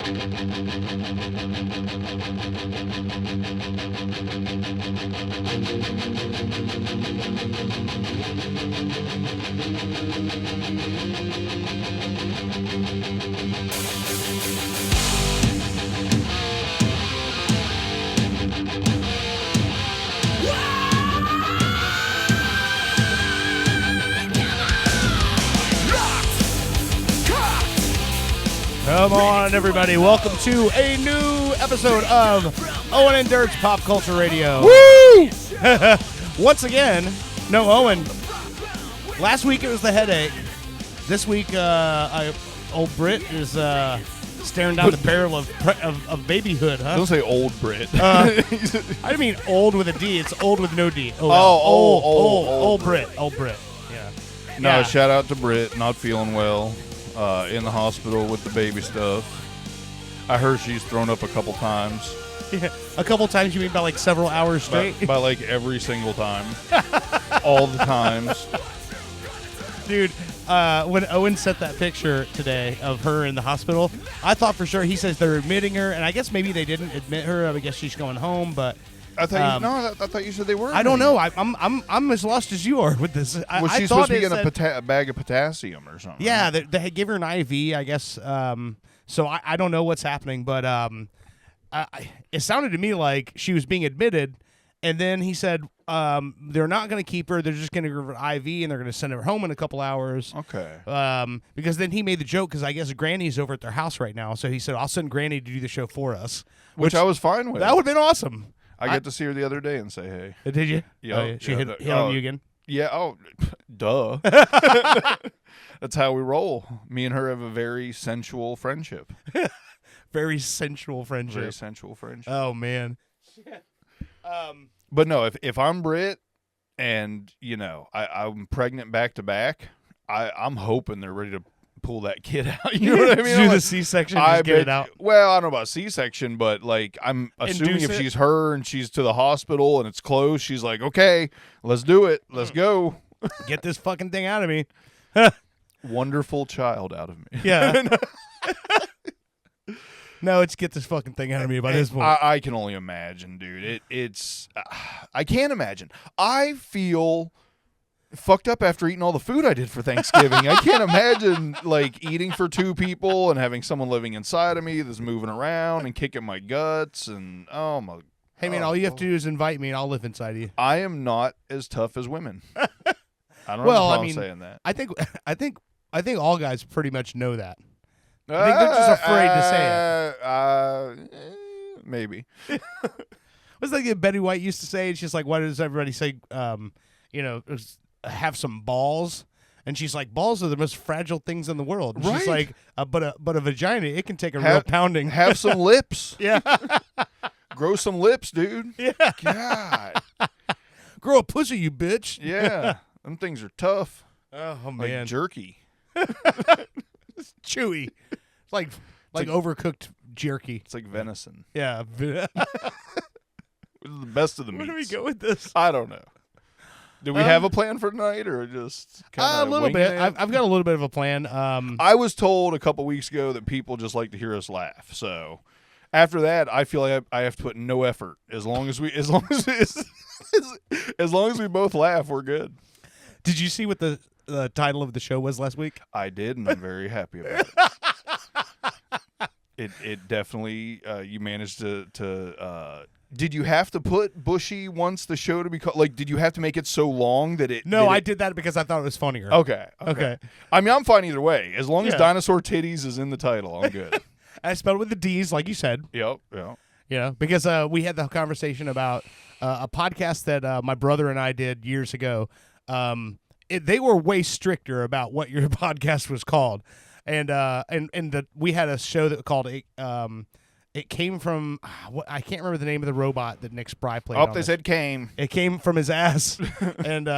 Come on, everybody. Welcome to a new episode of Owen and Dirt's Pop Culture Radio. Woo! Once again, no Owen. Last week it was the headache. This week, old Brit is staring down the barrel of babyhood, huh? Don't say old Brit. I didn't mean old with a D. It's old with no D. Old Brit. Old Brit. Yeah. No, Yeah. shout out to Brit, not feeling well, in the hospital with the baby stuff. I heard she's thrown up a couple times. Yeah. A couple times, you mean by like several hours straight? By like every single time. All the times. Dude, when Owen sent that picture today of her in the hospital, I thought for sure, he says they're admitting her, and I guess maybe they didn't admit her. I guess she's going home, but I thought I thought you said they were. I don't know. I'm as lost as you are with this. Was she supposed to be in a bag of potassium or something? Yeah, they had given her an IV, I guess. So I don't know what's happening, but it sounded to me like she was being admitted, and then he said they're not going to keep her. They're just going to give her an IV, and they're going to send her home in a couple hours. Okay. Because then he made the joke, because I guess Granny's over at their house right now. So he said, I'll send Granny to do the show for us. Which I was fine with. That would have been awesome. I got to see her the other day and say hey. Did you? Yeah. She hit on you again? Yeah. Oh, duh. That's how we roll. Me and her have a very sensual friendship. Very sensual friendship. Very sensual friendship. Oh, man. But no, if I'm Brit and, you know, I'm pregnant back to back, I'm hoping they're ready to pull that kid out. You know what I mean? Do the C-section, just get it out. Well, I don't know about C-section, but like I'm assuming if she's her and she's to the hospital and it's closed, she's like, okay, let's do it. Let's go. Get this fucking thing out of me. Wonderful child out of me. Yeah. No, it's get this fucking thing out of me by this point. I can only imagine, dude. It's I can't imagine. I feel fucked up after eating all the food I did for Thanksgiving. I can't imagine like eating for two people and having someone living inside of me that's moving around and kicking my guts and oh my. Hey man, all you have to do is invite me and I'll live inside of you. I am not as tough as women. I don't know if I'm saying that. I think all guys pretty much know that. I think they're just afraid to say it. Maybe. What's like Betty White used to say? It's just like, why does everybody say, have some balls? And she's like, balls are the most fragile things in the world. And right. She's like, but a vagina, it can take a real pounding. Have some lips. Yeah. Grow some lips, dude. Yeah. God. Grow a pussy, you bitch. Yeah. Them things are tough. Oh, man. Like jerky. It's chewy. It's like overcooked jerky. It's like venison. Yeah. The best of the meats. Where do we go with this? I don't know. Do we have a plan for tonight, or just kind of a little bit? I've got a little bit of a plan. I was told a couple weeks ago that people just like to hear us laugh. So after that, I feel like I have to put no effort. As long as we both laugh, we're good. Did you see what the title of the show was last week? I did, and I'm very happy about it. It definitely you managed to. Did you have to put Bushy once the show to be called? Like, did you have to make it so long that it? No, I did that because I thought it was funnier. Okay. I mean, I'm fine either way. As long as Yeah. Dinosaur Titties is in the title, I'm good. I spelled it with the D's, like you said. Yep. You know, because we had the conversation about a podcast that my brother and I did years ago. They were way stricter about what your podcast was called, and we had a show that called it came from I can't remember the name of the robot that Nick Spry played. Oh, they said came. It came from his ass, and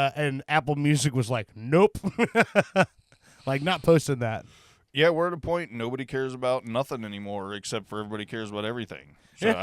Apple Music was like, nope, like not posting that. Yeah, we're at a point nobody cares about nothing anymore except for everybody cares about everything. So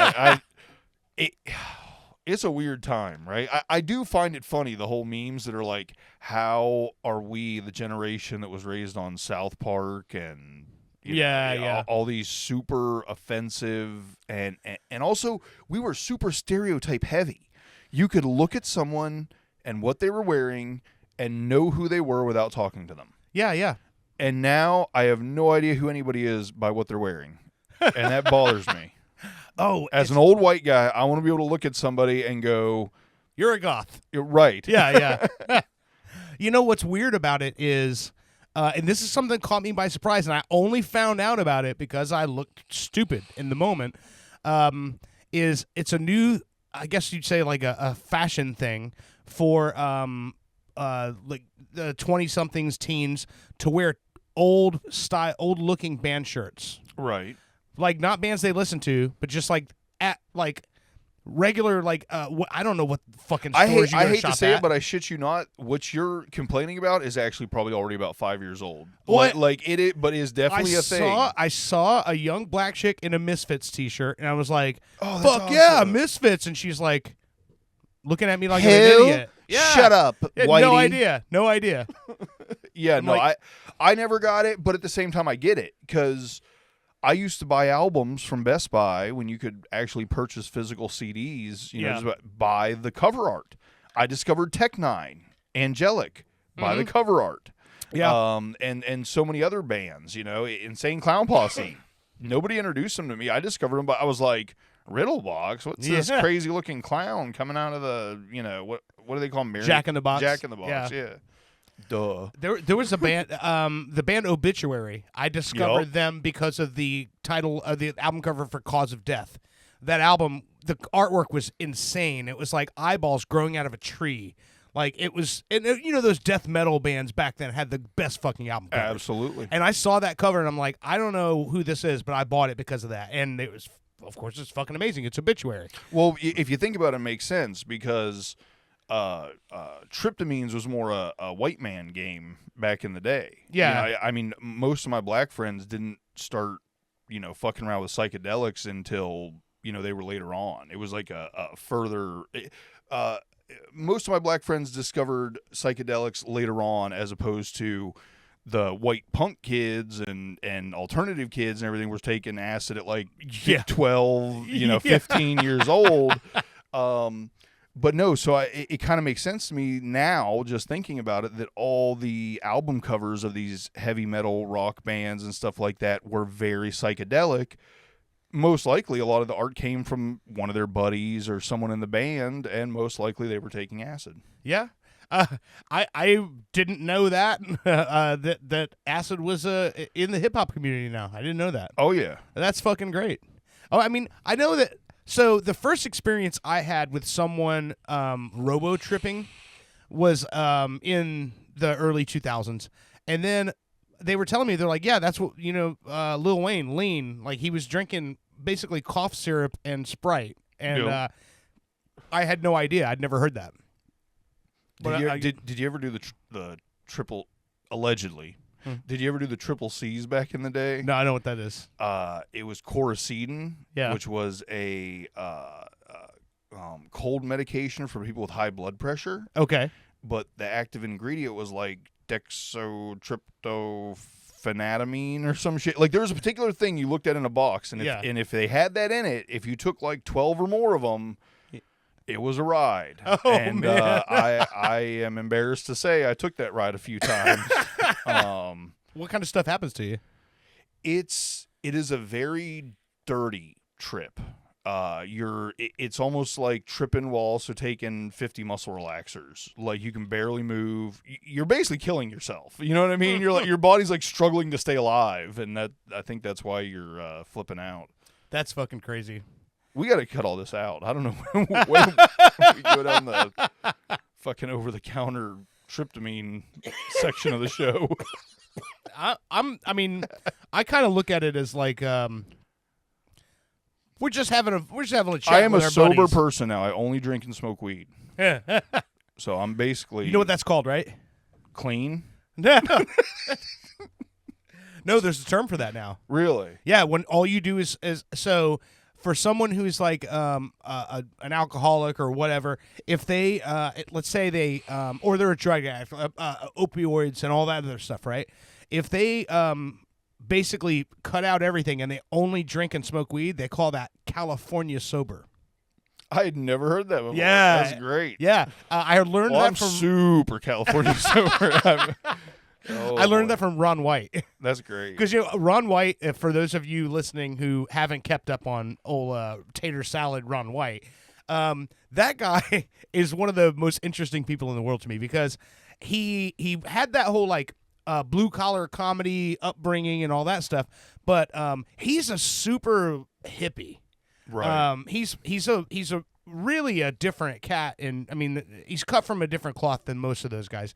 it's a weird time, right? I do find it funny, the whole memes that are like, how are we the generation that was raised on South Park and, Yeah. All these super offensive and also we were super stereotype heavy. You could look at someone and what they were wearing and know who they were without talking to them. Yeah. And now I have no idea who anybody is by what they're wearing. And that bothers me. Oh, as an old white guy, I want to be able to look at somebody and go, "You're a goth." You're right. Yeah. You know what's weird about it is, and this is something that caught me by surprise, and I only found out about it because I looked stupid in the moment. Is it's a new, I guess you'd say like a fashion thing for like the 20-somethings teens to wear old looking band shirts. Right. Like not bands they listen to, but just like regular, like I don't know what fucking stores I hate to say it, but I shit you not. What you're complaining about is actually probably already about 5 years old. What? But is definitely a thing. I saw a young black chick in a Misfits t-shirt, and I was like, "Oh, fuck awesome. yeah, Misfits!" And she's like, looking at me like I'm an idiot. Yeah. Shut up, whitey. No idea. Yeah, I'm no, like, I never got it, but at the same time, I get it because I used to buy albums from Best Buy when you could actually purchase physical CDs, just buy the cover art. I discovered Tech-9, Angelic, by the cover art. Yeah. And so many other bands, Insane Clown Posse. Nobody introduced them to me. I discovered them, but I was like, Riddlebox? What's this crazy looking clown coming out of the, what do they call him? Jack in the Box. Jack in the Box, yeah. Duh. There was a band, the band Obituary. I discovered them because of the title of the album cover for Cause of Death. That album, the artwork was insane. It was like eyeballs growing out of a tree. Like it was, and those death metal bands back then had the best fucking album covers. Absolutely. And I saw that cover and I'm like, I don't know who this is, but I bought it because of that. And it was, of course, it's fucking amazing. It's Obituary. Well, if you think about it, it makes sense because tryptamines was more a white man game back in the day. Yeah. I mean, most of my black friends didn't start, fucking around with psychedelics until, they were later on. It was like a further, most of my black friends discovered psychedelics later on as opposed to the white punk kids and alternative kids and everything was taking acid at like 12, 15 years old. But no, so it kind of makes sense to me now, just thinking about it, that all the album covers of these heavy metal rock bands and stuff like that were very psychedelic. Most likely, a lot of the art came from one of their buddies or someone in the band, and most likely they were taking acid. Yeah. I didn't know that that acid was in the hip hop community now. I didn't know that. Oh yeah, that's fucking great. Oh, I mean, I know that. So the first experience I had with someone robo tripping was in the early 2000s, and then they were telling me, they're like, yeah, that's what Lil Wayne, lean, like he was drinking basically cough syrup and Sprite, and I had no idea. I'd never heard that. But did you ever do the triple, allegedly? Did you ever do the triple C's back in the day? No, I know what that is. It was Coricidin, which was a cold medication for people with high blood pressure. Okay. But the active ingredient was like dextrotryptophanadamine or some shit. Like there was a particular thing you looked at in a box, and if they had that in it, if you took like 12 or more of them, it was a ride. Oh, and man. I am embarrassed to say I took that ride a few times. What kind of stuff happens to you? It is a very dirty trip. It's almost like tripping while also taking 50 muscle relaxers. Like you can barely move. You're basically killing yourself. You know what I mean? You're like, your body's like struggling to stay alive, and I think that's why you're flipping out. That's fucking crazy. We got to cut all this out. I don't know when we go down the fucking over-the-counter tryptamine section of the show. I kind of look at it as like we're just having a chat. I am with a our sober buddies. person now. I only drink and smoke weed. So I'm basically, you know what that's called, right? Clean. No. No, there's a term for that now. Really? Yeah, when all you do is so. For someone who's like an alcoholic or whatever, if they, let's say they, or they're a drug addict, opioids and all that other stuff, right? If they basically cut out everything and they only drink and smoke weed. They call that California sober. I had never heard that before. Yeah. That's great. Yeah. I learned Well, that I'm from super California sober. I learned that from Ron White. That's great. Because Ron White, for those of you listening who haven't kept up on old tater salad Ron White, that guy is one of the most interesting people in the world to me because he had that whole like blue collar comedy upbringing and all that stuff, but he's a super hippie. Right. He's a really a different cat, and I mean he's cut from a different cloth than most of those guys.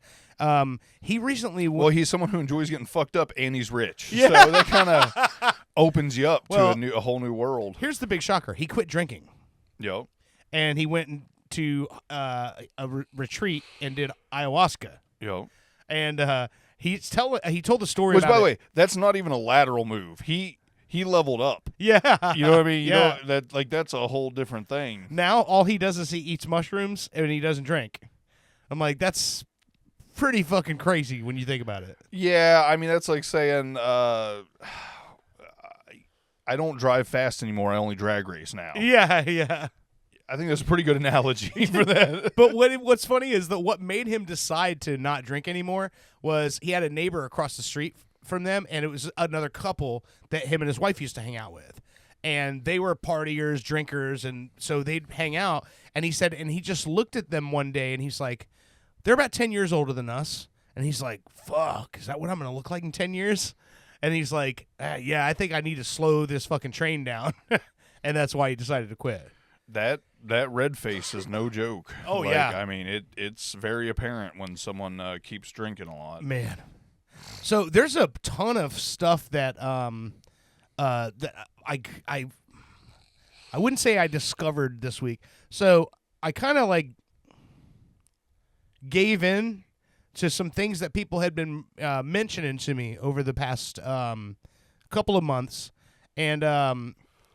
He recently Well, he's someone who enjoys getting fucked up, and he's rich. Yeah. So that kind of opens you up Well, to a whole new world. Here's the big shocker: he quit drinking, Yep. and he went to a retreat and did ayahuasca. Yep. And he told the story. Which, about by the it. way, that's not even a lateral move. He leveled up. Yeah, You know what I mean? You Yeah. know, that's a whole different thing. Now all he does is he eats mushrooms and he doesn't drink. I'm like, that's pretty fucking crazy when you think about it. Yeah, I mean that's like saying I don't drive fast anymore. I only drag race now. Yeah, yeah. I think that's a pretty good analogy for that. But what's funny is that what made him decide to not drink anymore was he had a neighbor across the street from them, and it was another couple that him and his wife used to hang out with. And they were partiers, drinkers, and so they'd hang out. And he said, and he just looked at them one day, and he's like, they're about 10 years older than us. And he's like, fuck, is that what I'm going to look like in 10 years? And he's like, yeah, I think I need to slow this fucking train down. And that's why he decided to quit. That red face is no joke. Oh, yeah. I mean, it's very apparent when someone keeps drinking a lot. Man. So there's a ton of stuff that that I wouldn't say I discovered this week. So I kind of like gave in to some things that people had been mentioning to me over the past couple of months, and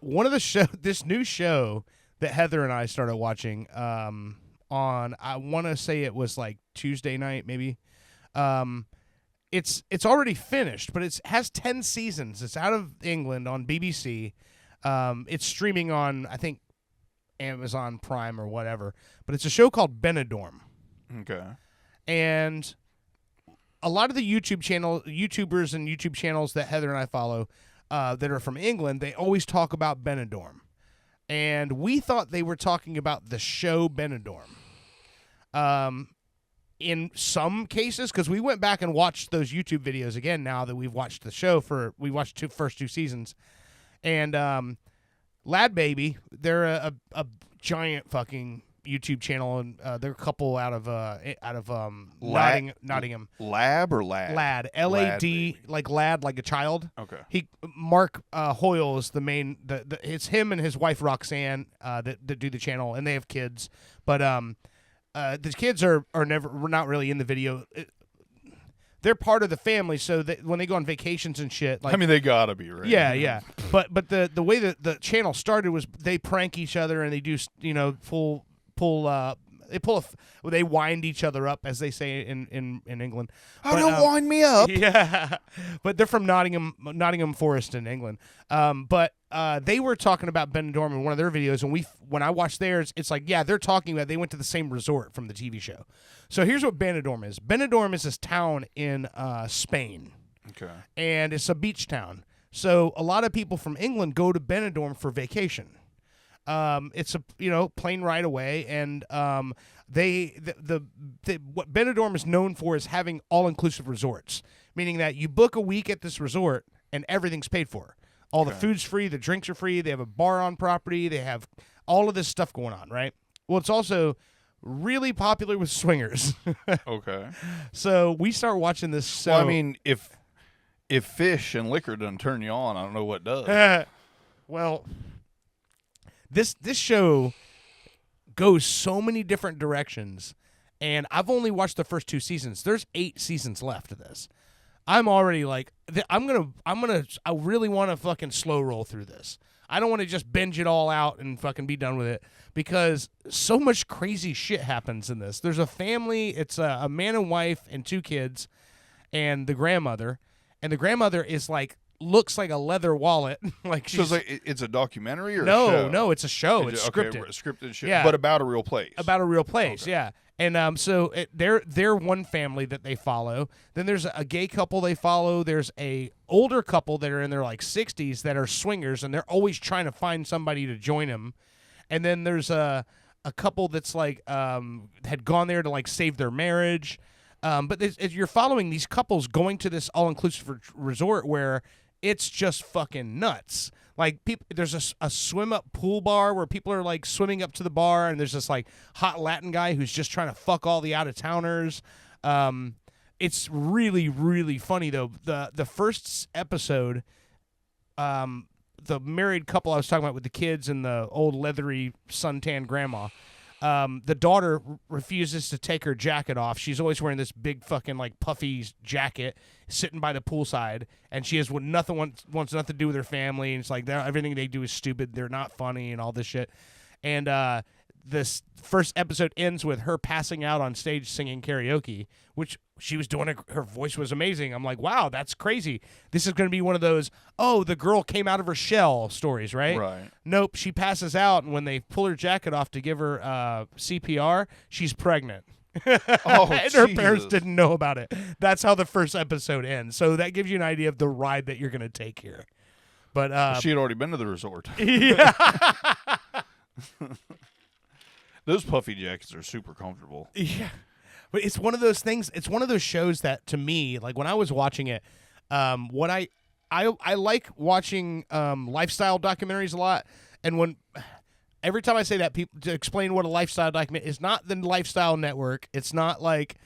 one of this new show that Heather and I started watching on, I want to say it was like Tuesday night, maybe. It's already finished, but it has 10 seasons. It's out of England on BBC. It's streaming on, I think, Amazon Prime or whatever. But it's a show called Benidorm. Okay. And a lot of the YouTubers and YouTube channels that Heather and I follow that are from England, they always talk about Benidorm. And we thought they were talking about the show Benidorm. In some cases, because we went back and watched those YouTube videos again now that we've watched the show we watched first two seasons. And Lad Baby, they're a giant fucking YouTube channel, and they're a couple out of Nottingham. Lab or lad? Lad, LAD, like lad, like a child. Okay. Mark Hoyle is the main. It's him and his wife Roxanne that do the channel, and they have kids. But the kids are not really in the video. They're part of the family, so that when they go on vacations and shit, like, I mean, they gotta be, right? Yeah, yeah. But the way that the channel started was they prank each other and they do they wind each other up, as they say in England. Don't wind me up. Yeah, but they're from Nottingham Forest in England. But they were talking about Benidorm in one of their videos, and when I watched theirs, it's like, yeah, they're talking about they went to the same resort from the TV show. So here's what Benidorm is. Benidorm is this town in Spain. Okay. And it's a beach town. So a lot of people from England go to Benidorm for vacation. It's a plane ride away, and what Benidorm is known for is having all-inclusive resorts, meaning that you book a week at this resort and everything's paid for. All the food's free, the drinks are free, they have a bar on property, they have all of this stuff going on, right? Well, it's also really popular with swingers. Okay. So we start watching this show. Well, I mean, if fish and liquor doesn't turn you on, I don't know what does. Well, this show goes so many different directions, and I've only watched the first 2 seasons. There's 8 seasons left of this. I'm already like, I really want to fucking slow roll through this. I don't want to just binge it all out and fucking be done with it, because so much crazy shit happens in this. There's a family. It's a man and wife and 2 kids and the grandmother. And the grandmother is like looks like a leather wallet. Like So it's a documentary or no, a show? no, it's a show. It's scripted. Okay, scripted show, Yeah. but about a real place. About a real place, Okay. yeah. And so they're one family that they follow. Then there's a gay couple they follow. There's a older couple that are in their like 60s that are swingers, and they're always trying to find somebody to join them. And then there's a couple that's like had gone there to like save their marriage. But you're following these couples going to this all-inclusive resort where it's just fucking nuts. Like there's a swim-up pool bar where people are like swimming up to the bar, and there's this like hot Latin guy who's just trying to fuck all the out-of-towners. It's really, really funny though. The first episode, the married couple I was talking about with the kids and the old leathery suntan grandma. The daughter refuses to take her jacket off. She's always wearing this big fucking like puffy jacket, sitting by the poolside, and she has wants nothing to do with her family. And it's like everything they do is stupid. They're not funny and all this shit. And this first episode ends with her passing out on stage singing karaoke, which she was doing. Her voice was amazing. I'm like, wow, that's crazy. This is going to be one of those, oh, the girl came out of her shell stories, right? Right. Nope, she passes out, and when they pull her jacket off to give her CPR, she's pregnant. Oh, and her parents Jesus. didn't know about it. That's how the first episode ends. So that gives you an idea of the ride that you're going to take here. But She had already been to the resort. yeah. Those puffy jackets are super comfortable. Yeah. But it's one of those things, it's one of those shows that to me, like when I was watching it, what I like watching lifestyle documentaries a lot, and every time I say that, people to explain what a lifestyle document is, not the Lifestyle Network. It's not like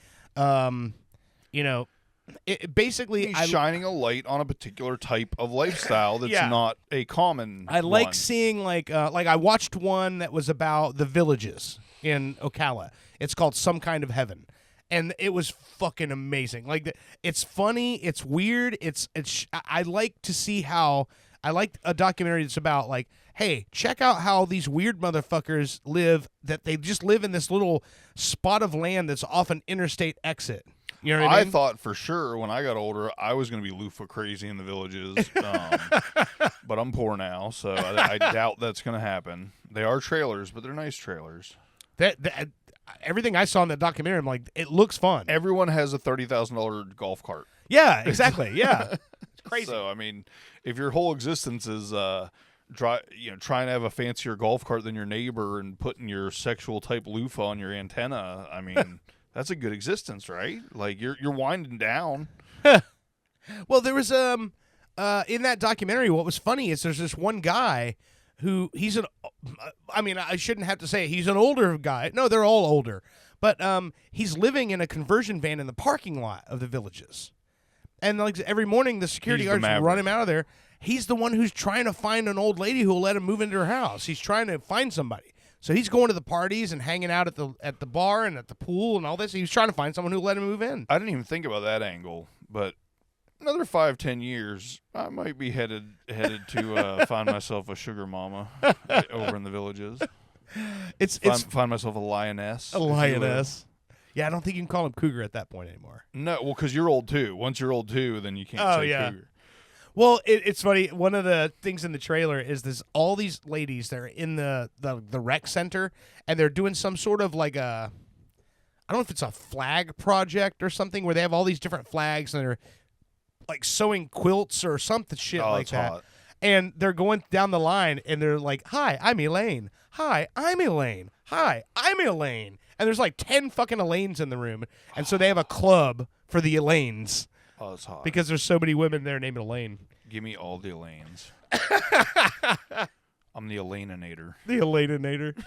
it basically He's shining a light on a particular type of lifestyle that's Yeah. not a common I like one. seeing like I watched one that was about the villages in Ocala. It's called Some Kind of Heaven, and it was fucking amazing. Like it's funny, it's weird, I like to see how I like a documentary that's about like, hey, check out how these weird motherfuckers live. That they just live in this little spot of land that's off an interstate exit. You know what I mean? I thought for sure when I got older I was going to be loofah crazy in the villages, but I'm poor now, so I doubt that's going to happen. They are trailers, but they're nice trailers. That everything I saw in that documentary, I'm like, it looks fun. Everyone has a $30,000 golf cart. Yeah, exactly. Yeah, it's crazy. So I mean, if your whole existence is trying to have a fancier golf cart than your neighbor and putting your sexual type loofah on your antenna, I mean, that's a good existence, right? Like you're winding down. Well, there was in that documentary, what was funny is there's this one guy who I shouldn't have to say it, he's an older guy. No, they're all older. But he's living in a conversion van in the parking lot of the villages. And like every morning the security He's the guards maverick. run him out of there. He's the one who's trying to find an old lady who will let him move into her house. He's trying to find somebody. So he's going to the parties and hanging out at the bar and at the pool and all this. He was trying to find someone who will let him move in. I didn't even think about that angle, but another 5-10 years, I might be headed to find myself a sugar mama over in the villages. It's Find myself a lioness. a if you will. lioness. Yeah, I don't think you can call him cougar at that point anymore. No, well, because you're old too. Once you're old too, then you can't Oh, say yeah. cougar. Well, it's funny. One of the things in the trailer is there's all these ladies that are in the rec center, and they're doing some sort of like I don't know if it's a flag project or something where they have all these different flags and they're like sewing quilts or something shit Oh, like it's that. hot. And they're going down the line and they're like, "Hi, I'm Elaine. Hi, I'm Elaine. Hi, I'm Elaine." And there's like 10 fucking Elaines in the room, and so they have a club for the Elaines. Oh, it's hot. Because there's so many women there named Elaine. Give me all the Elaines. I'm the Elainator. The Elainator.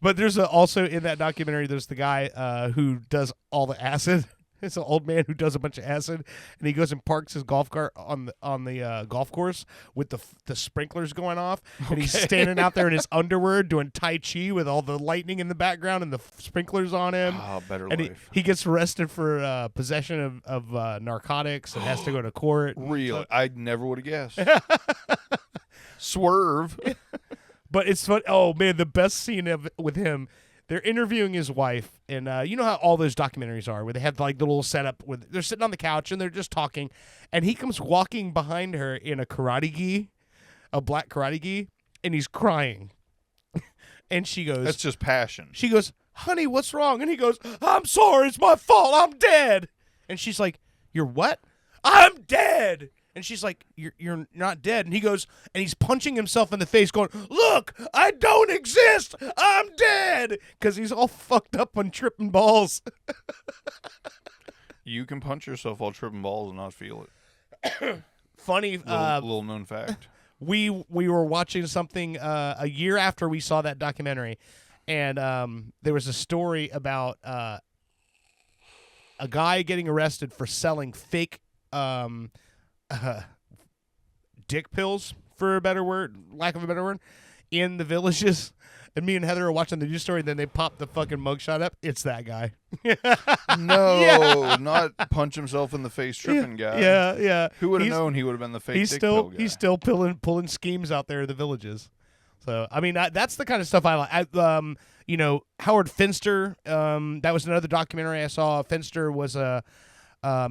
But there's also in that documentary, there's the guy who does all the acid. It's an old man who does a bunch of acid, and he goes and parks his golf cart on the golf course with the sprinklers going off, and he's standing out there in his underwear doing Tai Chi with all the lightning in the background and the sprinklers on him. Oh, better And life. he gets arrested for possession of narcotics and has to go to court. Really? I never would have guessed. Swerve. But it's fun. Oh man, the best scene with him. they're interviewing his wife, and you know how all those documentaries are, where they have like the little setup with they're sitting on the couch and they're just talking, and he comes walking behind her in a karate gi, a black karate gi, and he's crying, and she goes, That's just passion. she goes, honey, what's wrong? And he goes, I'm sorry, it's my fault, I'm dead. And she's like, you're what? I'm dead. And she's like, you're not dead. And he goes, and he's punching himself in the face going, look, I don't exist. I'm dead. Because he's all fucked up on tripping balls. You can punch yourself while tripping balls and not feel it. Funny. Little known fact. We were watching something a year after we saw that documentary. And there was a story about a guy getting arrested for selling fake dick pills, for a better word, lack of a better word, in the villages. And me and Heather are watching the news story, and then they pop the fucking mugshot up. It's that guy. No, not punch himself in the face tripping guy. Yeah. Who would have known he would have been the fake dick pill guy? He's still pulling schemes out there in the villages. So, I mean, that's the kind of stuff I like. You know, Howard Finster, that was another documentary I saw. Finster was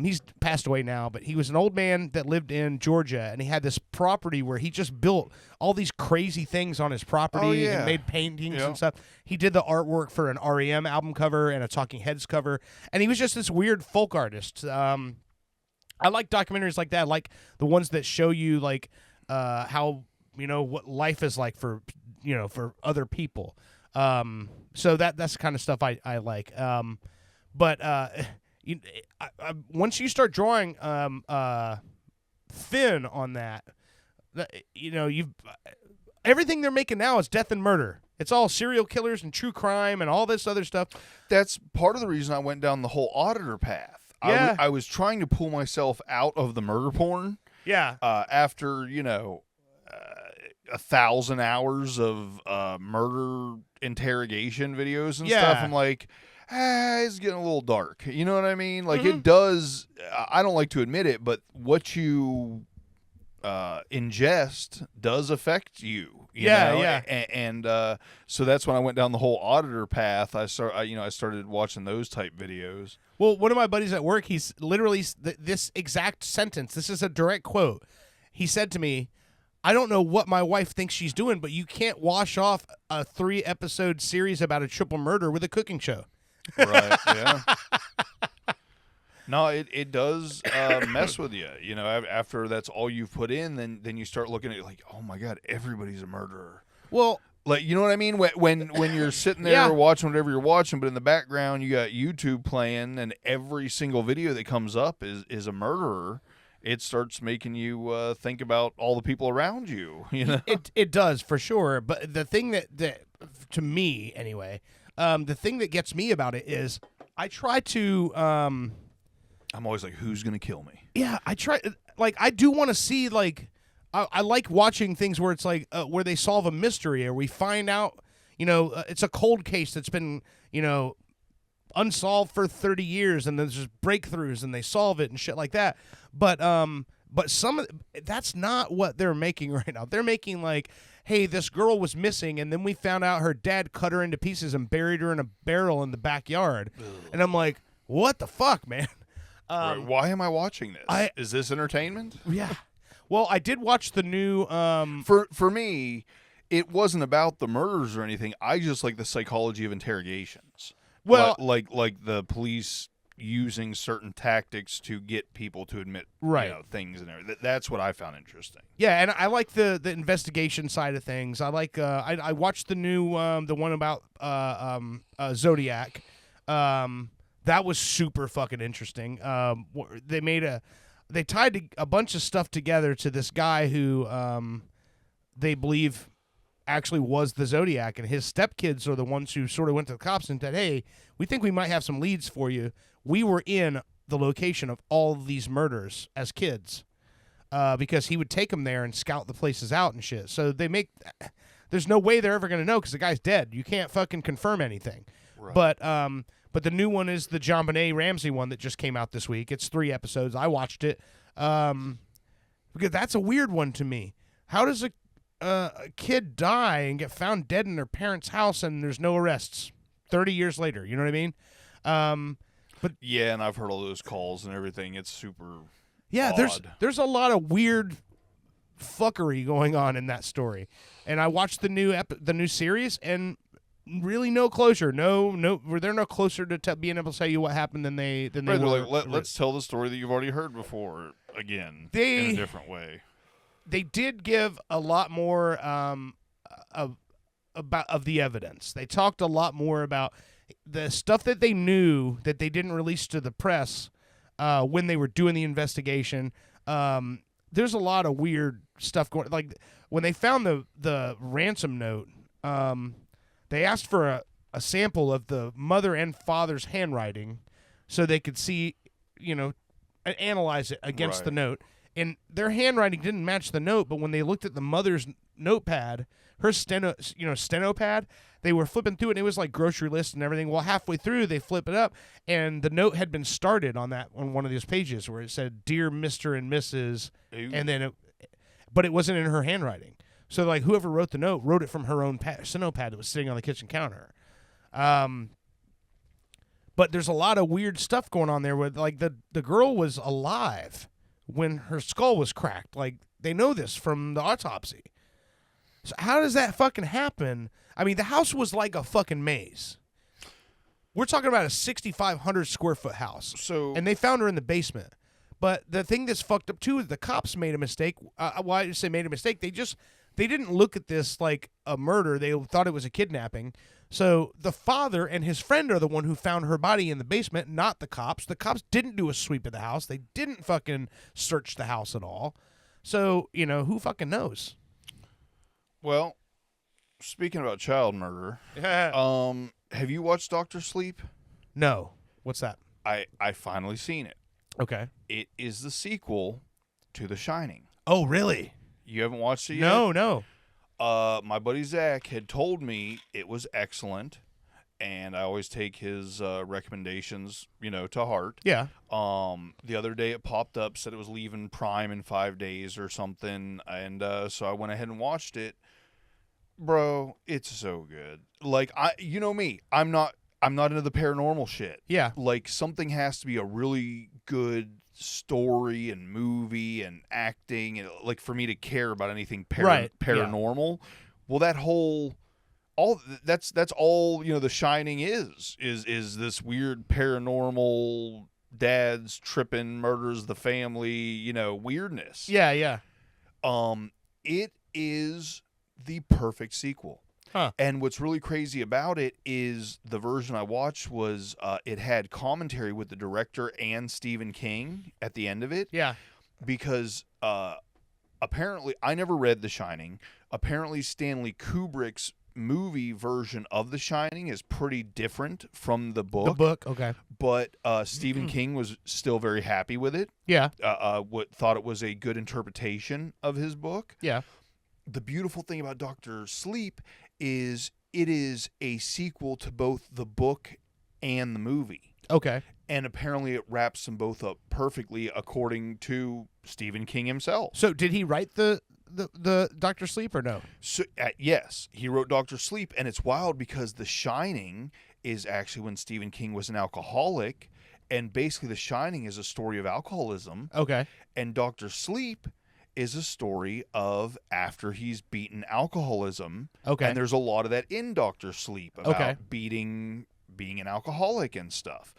he's passed away now, but he was an old man that lived in Georgia, and he had this property where he just built all these crazy things on his property and made paintings and stuff. He did the artwork for an REM album cover and a Talking Heads cover, and he was just this weird folk artist. I like documentaries like that, like the ones that show you like how, you know, what life is like for, you know, for other people. So that's the kind of stuff I like. Once you start drawing thin on that, you know, everything they're making now is death and murder. It's all serial killers and true crime and all this other stuff. That's part of the reason I went down the whole auditor path. Yeah. I was trying to pull myself out of the murder porn. Yeah. After, you know, 1,000 hours of murder interrogation videos and stuff, I'm like, it's getting a little dark. You know what I mean? Like, it does. I don't like to admit it, but what you ingest does affect you. You know? And so that's when I went down the whole auditor path. I started watching those type videos. Well, one of my buddies at work, he's literally this exact sentence. This is a direct quote. He said to me, I don't know what my wife thinks she's doing, but you can't wash off a 3-episode series about a triple murder with a cooking show. Right, yeah. No, it does mess with you. You know, after that's all you've put in, then you start looking at it like, oh my God, everybody's a murderer. Well, like, you know what I mean? When you're sitting there watching whatever you're watching, but in the background you got YouTube playing, and every single video that comes up is a murderer. It starts making you think about all the people around you. You know, it does for sure. But the thing that to me anyway, the thing that gets me about it is I try to. I'm always like, who's gonna kill me? Yeah, I try. Like, I do want to see like. I like watching things where it's like where they solve a mystery or we find out. You know, it's a cold case that's been, you know, unsolved for 30 years, and there's just breakthroughs and they solve it and shit like that. But that's not what they're making right now. They're making like, hey, this girl was missing, and then we found out her dad cut her into pieces and buried her in a barrel in the backyard. Ugh. And I'm like, what the fuck, man? Right. Why am I watching this? Is this entertainment? Yeah. Well, I did watch the new. For me, it wasn't about the murders or anything. I just like the psychology of interrogations. Well, like the police using certain tactics to get people to admit things and everything. That's what I found interesting. Yeah, and I like the investigation side of things. I like I watched the new the one about Zodiac. That was super fucking interesting. They tied a bunch of stuff together to this guy who they believe actually was the Zodiac, and his stepkids are the ones who sort of went to the cops and said, hey, we think we might have some leads for you. We were in the location of all of these murders as kids because he would take them there and scout the places out and shit. So there's no way they're ever going to know because the guy's dead. You can't fucking confirm anything. Right. But the new one is the JonBenet Ramsey one that just came out this week. It's 3 episodes. I watched it because that's a weird one to me. How does a kid die and get found dead in their parents' house and there's no arrests? 30 years later. You know what I mean? But yeah, and I've heard all those calls and everything. It's super yeah, odd. there's a lot of weird fuckery going on in that story. And I watched the new series, and really no closure. No, they're no closer to being able to tell you what happened than they Right, were. like, let's tell the story that you've already heard before again in a different way. They did give a lot more of the evidence. They talked a lot more about the stuff that they knew that they didn't release to the press when they were doing the investigation. There's a lot of weird stuff going. Like when they found the ransom note, they asked for a sample of the mother and father's handwriting so they could see, analyze it against the note. And their handwriting didn't match the note, but when they looked at the mother's notepad, her steno pad, they were flipping through it, and it was like grocery lists and everything. Well, halfway through, they flip it up, and the note had been started on one of these pages where it said, "Dear Mr. and Mrs." Ew. And then but it wasn't in her handwriting. So like whoever wrote the note wrote it from her own steno pad that was sitting on the kitchen counter. But there's a lot of weird stuff going on there with like the girl was alive when her skull was cracked. Like they know this from the autopsy. So how does that fucking happen? I mean, the house was like a fucking maze. We're talking about a 6,500 square foot house. And they found her in the basement. But the thing that's fucked up too is the cops made a mistake. Why I say made a mistake? They didn't look at this like a murder. They thought it was a kidnapping. So the father and his friend are the one who found her body in the basement, not the cops. The cops didn't do a sweep of the house. They didn't fucking search the house at all. So, who fucking knows? Well, speaking about child murder, have you watched Dr. Sleep? No. What's that? I finally seen it. Okay. It is the sequel to The Shining. Oh, really? You haven't watched it yet? No. My buddy Zach had told me it was excellent, and I always take his recommendations, to heart. Yeah. The other day it popped up, said it was leaving Prime in 5 days or something, and so I went ahead and watched it. Bro, it's so good. Like you know me, I'm not into the paranormal shit. Yeah. Like something has to be a really good story and movie and acting, and like for me to care about anything paranormal. Yeah. Well, that's all The Shining is this weird paranormal dad's tripping, murders the family, weirdness. Yeah. It is the perfect sequel. Huh. And what's really crazy about it is the version I watched was it had commentary with the director and Stephen King at the end of it. Yeah. Because apparently, I never read The Shining. Apparently, Stanley Kubrick's movie version of The Shining is pretty different from the book. The book, okay. But Stephen King was still very happy with it. Yeah. Thought it was a good interpretation of his book. Yeah. The beautiful thing about Dr. Sleep is it is a sequel to both the book and the movie. Okay. And apparently it wraps them both up perfectly according to Stephen King himself. So did he write the Dr. Sleep or no? So yes, he wrote Dr. Sleep, and it's wild because The Shining is actually when Stephen King was an alcoholic, and basically The Shining is a story of alcoholism. Okay. And Dr. Sleep is a story of after he's beaten alcoholism. Okay. And there's a lot of that in Dr. Sleep about being an alcoholic and stuff.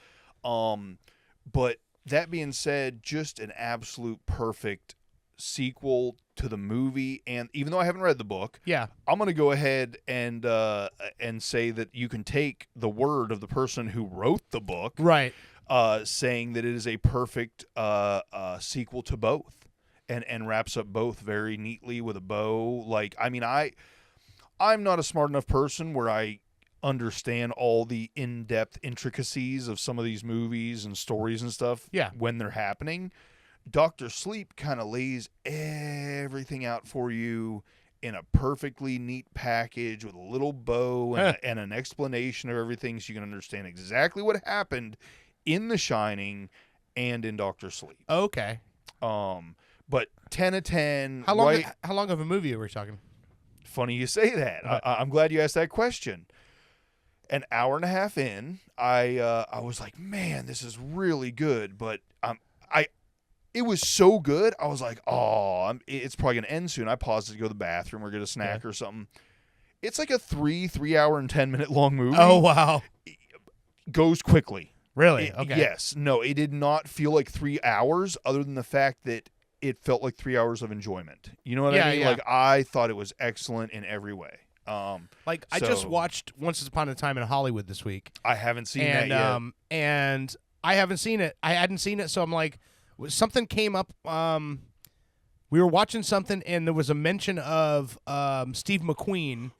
But that being said, just an absolute perfect sequel to the movie. And even though I haven't read the book, yeah, I'm going to go ahead and say that you can take the word of the person who wrote the book, right, saying that it is a perfect sequel to both. And wraps up both very neatly with a bow. Like, I mean, I'm not a smart enough person where I understand all the in-depth intricacies of some of these movies and stories and stuff when they're happening. Dr. Sleep kind of lays everything out for you in a perfectly neat package with a little bow and an explanation of everything so you can understand exactly what happened in The Shining and in Dr. Sleep. Okay. But 10 of 10. How long of a movie are we talking? Funny you say that. I'm glad you asked that question. An hour and a half in, I was like, man, this is really good. But it was so good. I was like, oh, it's probably gonna end soon. I paused to go to the bathroom or get a snack or something. It's like a 3 hour and 10-minute long movie. Oh wow, goes quickly. Really? Okay. Yes. No, it did not feel like 3 hours, other than the fact that it felt like 3 hours of enjoyment. You know what I mean? Yeah. Like, I thought it was excellent in every way. I just watched Once Upon a Time in Hollywood this week. I haven't seen that yet. And I haven't seen it. I hadn't seen it, so I'm like, something came up. We were watching something, and there was a mention of Steve McQueen,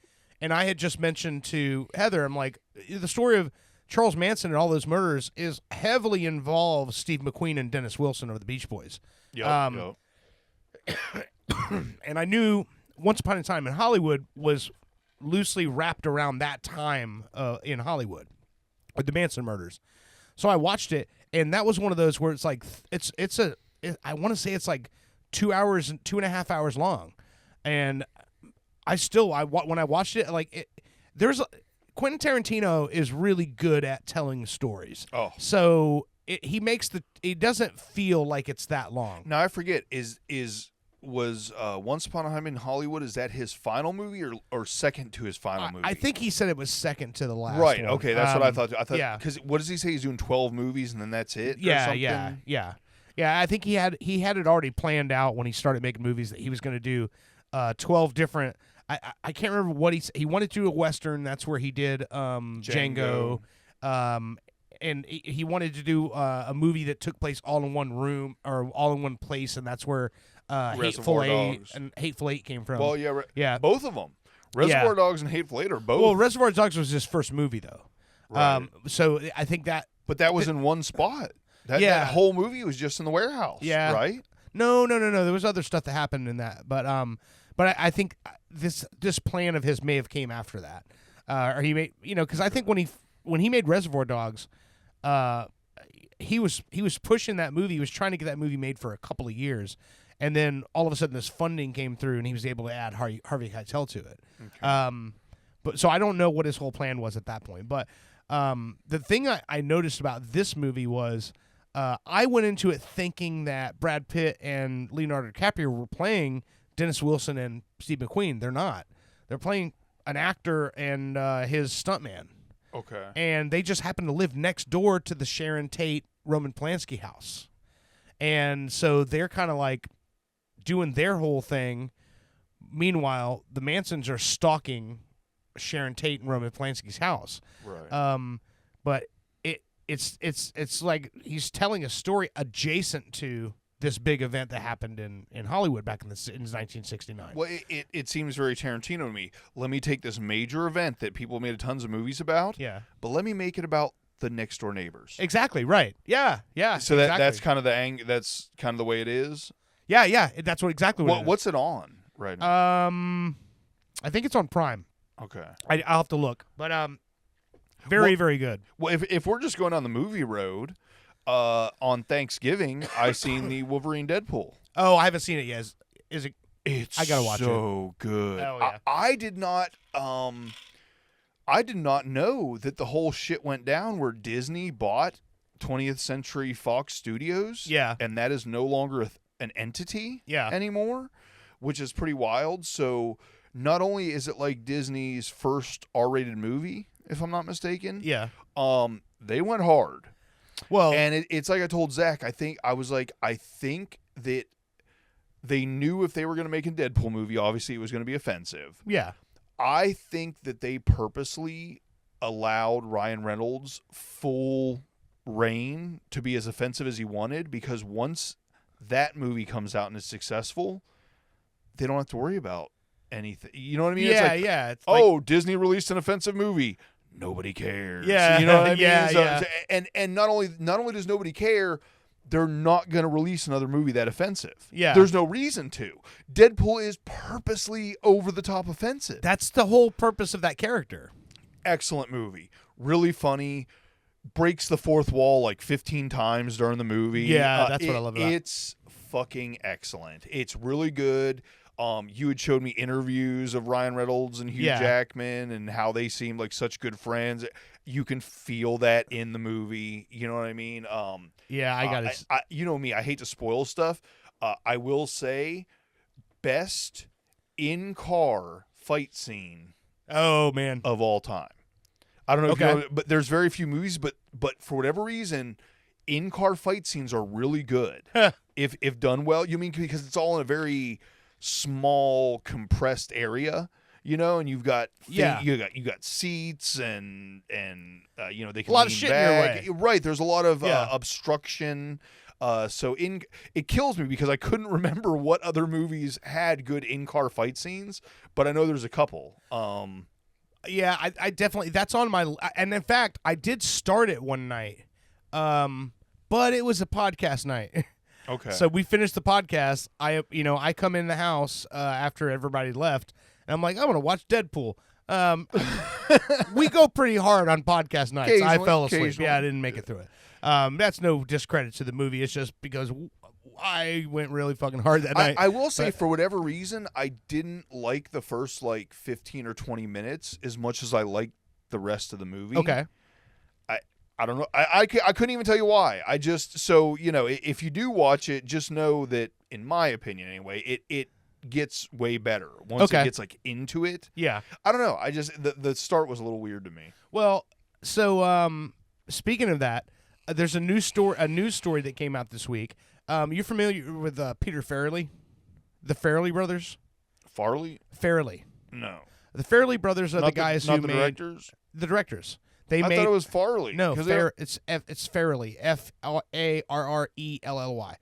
and I had just mentioned to Heather, I'm like, the story of Charles Manson and all those murders is heavily involves Steve McQueen and Dennis Wilson of the Beach Boys. Yep. And I knew Once Upon a Time in Hollywood was loosely wrapped around that time in Hollywood with the Manson murders. So I watched it, and that was one of those where it's like I want to say it's like 2 hours and 2.5 hours long, and when I watched it, like Quentin Tarantino is really good at telling stories. Oh, so it doesn't feel like it's that long. now I forget. Was Once Upon a Time in Hollywood, is that his final movie or second to his final movie? I think he said it was second to the last. Right. one. Okay, that's what I thought. Yeah. Because what does he say? He's doing 12 movies and then that's it. Yeah. Or something? Yeah. I think he had it already planned out when he started making movies that he was going to do 12 different. I can't remember what he wanted to do a Western. That's where he did Django. And he wanted to do a movie that took place all in one room or all in one place, and that's where Hateful Eight came from. Well, yeah, both of them. Reservoir Dogs and Hateful Eight are both. Well, Reservoir Dogs was his first movie, though. Right. So I think that. But that was in one spot. That whole movie was just in the warehouse. Yeah. Right. No. There was other stuff that happened in that, but I think this plan of his may have came after that, or he made because I think when he made Reservoir Dogs, he was pushing that movie. He was trying to get that movie made for a couple of years, and then all of a sudden this funding came through, and he was able to add Harvey Keitel to it. Okay. But so I don't know what his whole plan was at that point. But the thing I noticed about this movie was I went into it thinking that Brad Pitt and Leonardo DiCaprio were playing Dennis Wilson and Steve McQueen. They're not. They're playing an actor and his stuntman. Okay. And they just happen to live next door to the Sharon Tate, Roman Polanski house. And so they're kind of like doing their whole thing. Meanwhile, the Mansons are stalking Sharon Tate and Roman Polanski's house. Right. But it's like he's telling a story adjacent to this big event that happened in Hollywood back in 1969. Well, it seems very Tarantino to me. Let me take this major event that people made tons of movies about. Yeah. But let me make it about the next door neighbors. Exactly. Right. Yeah. So exactly. that's kind of that's kind of the way it is. Yeah. That's exactly what. What's it on right now? I think it's on Prime. Okay. I'll have to look, but very good. Well, if we're just going on the movie road. On Thanksgiving, I seen the Wolverine Deadpool. Oh, I haven't seen it yet. Is it? It's I gotta watch it. So good. Oh, yeah. I did not. I did not know that the whole shit went down where Disney bought 20th Century Fox Studios. Yeah. And that is no longer an entity. Yeah. Anymore, which is pretty wild. So not only is it like Disney's first R-rated movie, if I'm not mistaken. Yeah. They went hard. Well, and it's like I told Zach, I think that they knew if they were going to make a Deadpool movie, obviously it was going to be offensive. Yeah. I think that they purposely allowed Ryan Reynolds full reign to be as offensive as he wanted, because once that movie comes out and is successful, they don't have to worry about anything. You know what I mean? Yeah, it's like, Disney released an offensive movie. Nobody cares. Yeah, you know what I mean? yeah. And not only does nobody care, they're not going to release another movie that offensive. Yeah, there's no reason to. Deadpool is purposely over the top offensive. That's the whole purpose of that character. Excellent movie, really funny. Breaks the fourth wall like 15 times during the movie. Yeah, that's what I love about it. It's fucking excellent. It's really good. You had showed me interviews of Ryan Reynolds and Hugh Jackman and how they seemed like such good friends. You can feel that in the movie. You know what I mean? Yeah, I got it. You know me. I hate to spoil stuff. I will say, best in-car fight scene. Oh man, of all time. I don't know if you know, but there's very few movies, but for whatever reason, in-car fight scenes are really good. If done well, you mean because it's all in a very small, compressed area, you know, and you've got you got seats and you know, they can a lot lean of shit back. in your way. Right, there's a lot of obstruction. So it kills me because I couldn't remember what other movies had good in-car fight scenes, but I know there's a couple. Yeah, I definitely, that's on my, and in fact, I did start it one night, but it was a podcast night. Okay. So we finished the podcast. I come in the house after everybody left, and I'm like, I'm gonna watch Deadpool. We go pretty hard on podcast nights. I fell asleep. Yeah, I didn't make it through it. That's no discredit to the movie. It's just because I went really fucking hard that night. I will say, for whatever reason, I didn't like the first 15 or 20 minutes as much as I liked the rest of the movie. Okay. I don't know. I couldn't even tell you why. I just, so, you know, if you do watch it, just know that, in my opinion anyway, it gets way better once it gets into it. Yeah. I don't know. I just, the start was a little weird to me. Well, so speaking of that, there's a news story that came out this week. You're familiar with Peter Farrelly, the Farrelly brothers? Farrelly. No. The Farrelly brothers are the guys who made the directors. The directors. I thought it was Farley. No, it's Farrelly. Farrelly.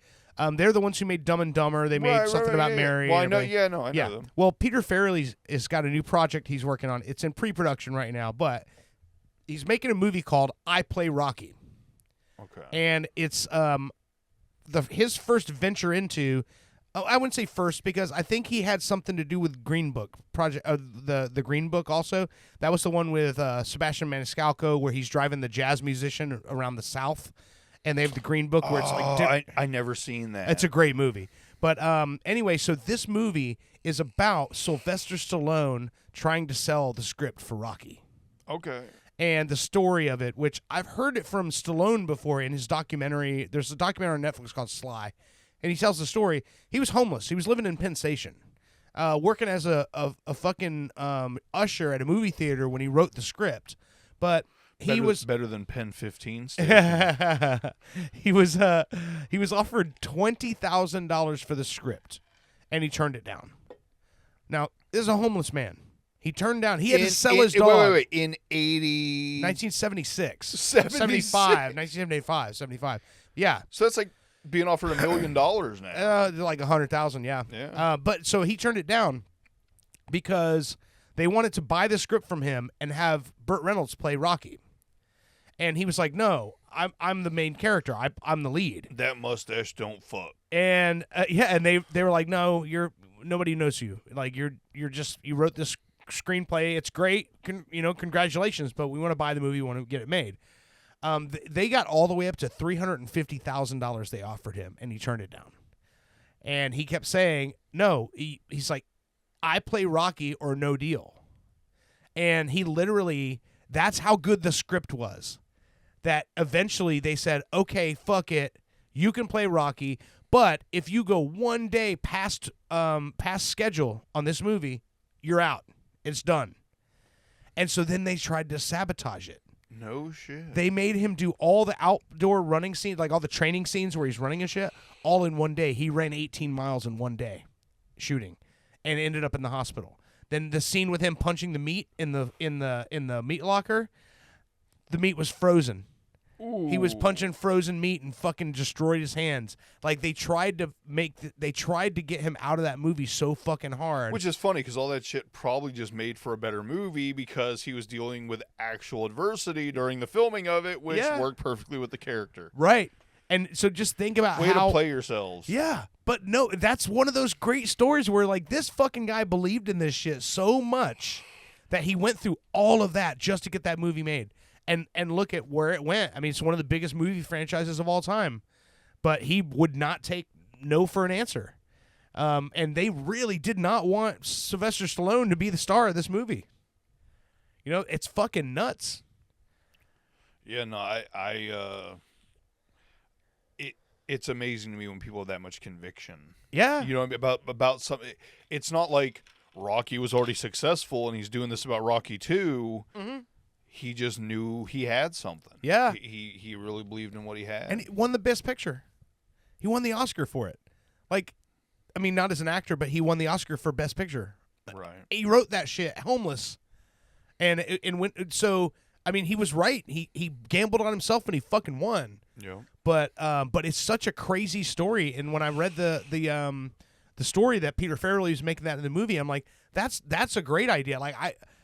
They're the ones who made Dumb and Dumber. They made something about Mary. Well, I know. Yeah, no, I know them. Well, Peter Farrelly has got a new project he's working on. It's in pre-production right now, but he's making a movie called I Play Rocky. Okay. And it's his first venture into. Oh, I wouldn't say first because I think he had something to do with Green Book project. The Green Book also. That was the one with Sebastian Maniscalco where he's driving the jazz musician around the South, and they have the Green Book where it's like. I never seen that. It's a great movie, but anyway, so this movie is about Sylvester Stallone trying to sell the script for Rocky. Okay. And the story of it, which I've heard it from Stallone before in his documentary. There's a documentary on Netflix called Sly. And he tells the story. He was homeless. He was living in Penn Station, working as a fucking usher at a movie theater when he wrote the script. But he was better than Penn 15 station. He was offered $20,000 for the script, and he turned it down. Now, this is a homeless man. He turned down. He had to sell his dog. Wait. In 1976. 1975. 75. Yeah. So that's like being offered $1 million now. Like 100,000, yeah. Yeah. But so he turned it down because they wanted to buy the script from him and have Burt Reynolds play Rocky. And he was like, "No, I'm the main character. I'm the lead. That mustache don't fuck." And and they were like, "No, nobody knows you. Like you wrote this screenplay. It's great. Congratulations, but we want to buy the movie. We want to get it made." They got all the way up to $350,000 they offered him, and he turned it down. And he kept saying, no, he's like, I play Rocky or no deal. And he literally, that's how good the script was, that eventually they said, okay, fuck it, you can play Rocky, but if you go one day past schedule on this movie, you're out. It's done. And so then they tried to sabotage it. No shit. They made him do all the outdoor running scenes, like all the training scenes where he's running and shit, all in one day. He ran 18 miles in one day shooting and ended up in the hospital. Then the scene with him punching the meat in the meat locker, the meat was frozen. Ooh. He was punching frozen meat and fucking destroyed his hands. Like they tried to get him out of that movie so fucking hard. Which is funny because all that shit probably just made for a better movie because he was dealing with actual adversity during the filming of it, which worked perfectly with the character. Right. And so just think about Way to play yourselves. Yeah. But no, that's one of those great stories where like this fucking guy believed in this shit so much that he went through all of that just to get that movie made. And look at where it went. I mean, it's one of the biggest movie franchises of all time. But he would not take no for an answer. And they really did not want Sylvester Stallone to be the star of this movie. You know, it's fucking nuts. Yeah, no, it's amazing to me when people have that much conviction. Yeah. You know what I mean? About something. It's not like Rocky was already successful and he's doing this about Rocky 2. Mm-hmm. He just knew he had something. Yeah. He really believed in what he had. And he won the Best Picture. He won the Oscar for it. Like, I mean, not as an actor, but he won the Oscar for Best Picture. Right. He wrote that shit homeless. And so, I mean, he was right. He gambled on himself and he fucking won. Yeah. But it's such a crazy story. And when I read the story that Peter Farrelly was making that in the movie, I'm like, that's a great idea. Like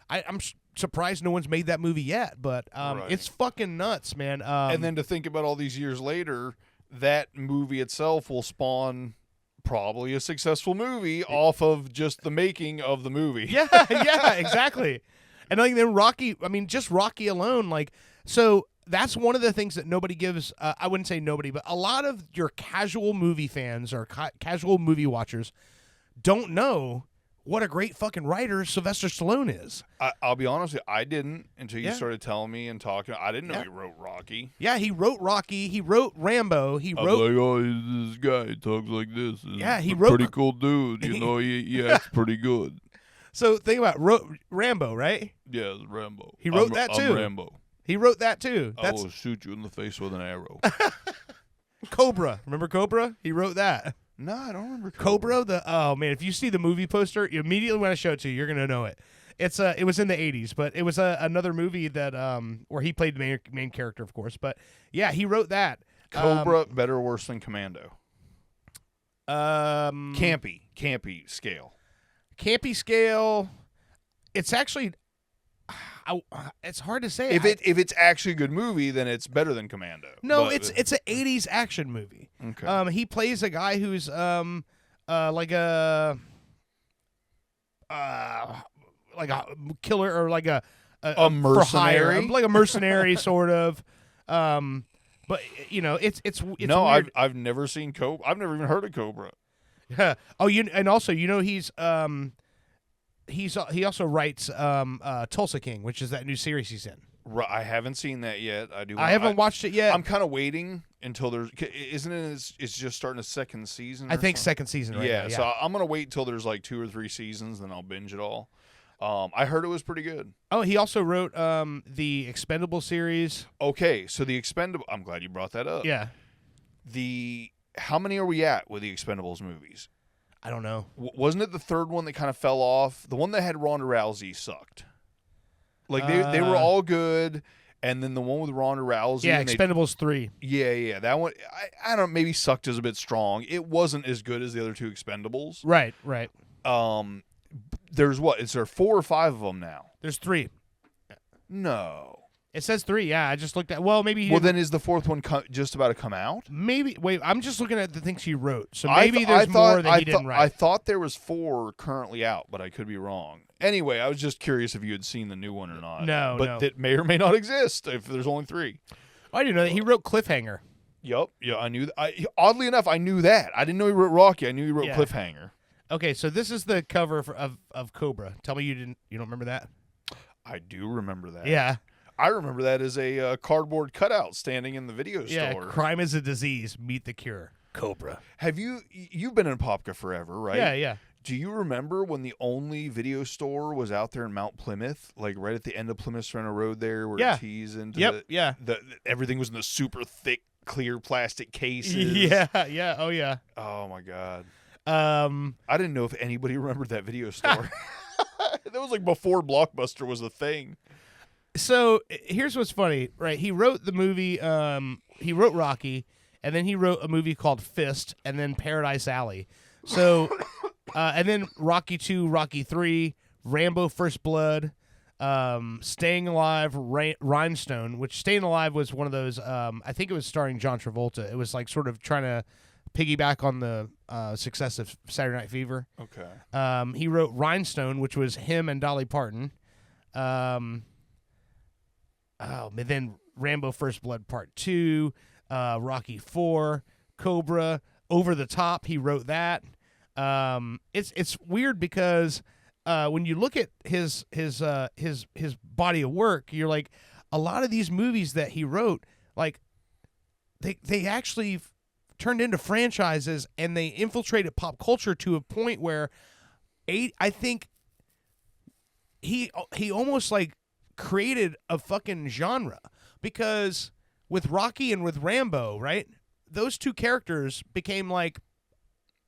I'm surprised no one's made that movie yet. But Right. It's fucking nuts, man. And then to think about all these years later, that movie itself will spawn probably a successful movie off of just the making of the movie. yeah, exactly. And like then Rocky, I mean, just Rocky alone, like, so that's one of the things that nobody gives. I wouldn't say nobody, but a lot of your casual movie fans or casual movie watchers don't know what a great fucking writer Sylvester Stallone is. I'll be honest with you, I didn't until you Yeah. started telling me and talking. I didn't know he wrote Rocky. Yeah, he wrote Rocky. He wrote Rambo. He I'm wrote. like, oh, this guy talks like this. Yeah, he a wrote- pretty cool dude. You know, he acts pretty good. So think about Rambo, right? Yeah, it's Rambo. He wrote that too. I'm Rambo. He wrote that too. I That's will shoot you in the face with an arrow. Cobra. Remember Cobra? He wrote that. No, I don't remember Cobra. Oh man, if you see the movie poster, immediately when I show it to you, you're gonna know it. It was in the 80s, but it was another movie that where he played the main character, of course. But yeah, he wrote that. Cobra, better or worse than Commando? Campy scale. Campy scale. It's actually, it's hard to say. If it's actually a good movie, then it's better than Commando. No, But- it's an 80s action movie. Okay. He plays a guy who's like a killer or like a mercenary? for hire, like a mercenary sort of. But you know, it's no, weird. I've never seen Cobra. I've never even heard of Cobra. Oh, and also he also writes Tulsa King, which is that new series he's in. Right, I haven't seen that yet. I haven't watched it yet. I'm kind of waiting until there's. Isn't it? It's just starting a second season. I or think something? second season. Right Yeah, now, so I'm gonna wait until there's like 2 or 3 seasons, then I'll binge it all. I heard it was pretty good. Oh, he also wrote the Expendable series. Okay, so the Expendable. I'm glad you brought that up. Yeah, How many are we at with the Expendables movies? I don't know. Wasn't it the third one that kind of fell off? The one that had Ronda Rousey sucked. Like they were all good, and then the one with Ronda Rousey. Yeah, and Expendables 3. Yeah, that one. I don't. Maybe sucked is a bit strong. It wasn't as good as the other 2 Expendables. Right. There's what? Is there 4 or 5 of them now? There's 3. No. It says 3. Yeah, I just looked at. Well, maybe. Well, then is the 4th one just about to come out? Maybe. Wait, I'm just looking at the things he wrote. So I maybe th- there's I thought- more that I he didn't thought- write. I thought there was 4 currently out, but I could be wrong. Anyway, I was just curious if you had seen the new one or not. No, but no. that may or may not exist if there's only 3. I didn't know that he wrote Cliffhanger. Yup. Yeah, I knew. Oddly enough, I knew that. I didn't know he wrote Rocky. I knew he wrote Yeah. Cliffhanger. Okay, so this is the cover of Cobra. Tell me you don't remember that? I do remember that. Yeah. I remember that as a cardboard cutout standing in the video Yeah. store. Crime is a disease. Meet the cure. Cobra. Have you've been in Popka forever, right? Yeah. Do you remember when the only video store was out there in Mount Plymouth, like right at the end of Plymouth Center Road there, where Yeah. it tees into Yeah. everything was in the super thick, clear plastic cases. Yeah. Oh yeah. Oh my God. I didn't know if anybody remembered that video store. That was like before Blockbuster was a thing. So here's what's funny, right? He wrote the movie. He wrote Rocky, and then he wrote a movie called Fist, and then Paradise Alley. So, and then Rocky 2, Rocky 3, Rambo: First Blood, Staying Alive, Rhinestone. Which Staying Alive was one of those. I think it was starring John Travolta. It was like sort of trying to piggyback on the success of Saturday Night Fever. Okay. He wrote Rhinestone, which was him and Dolly Parton. And then Rambo: First Blood Part 2, Rocky 4, Cobra, Over the Top. He wrote that. It's weird because when you look at his body of work, you're like, a lot of these movies that he wrote, like they actually turned into franchises and they infiltrated pop culture to a point where I think he almost like created a fucking genre, because with Rocky and with Rambo, right? Those two characters became like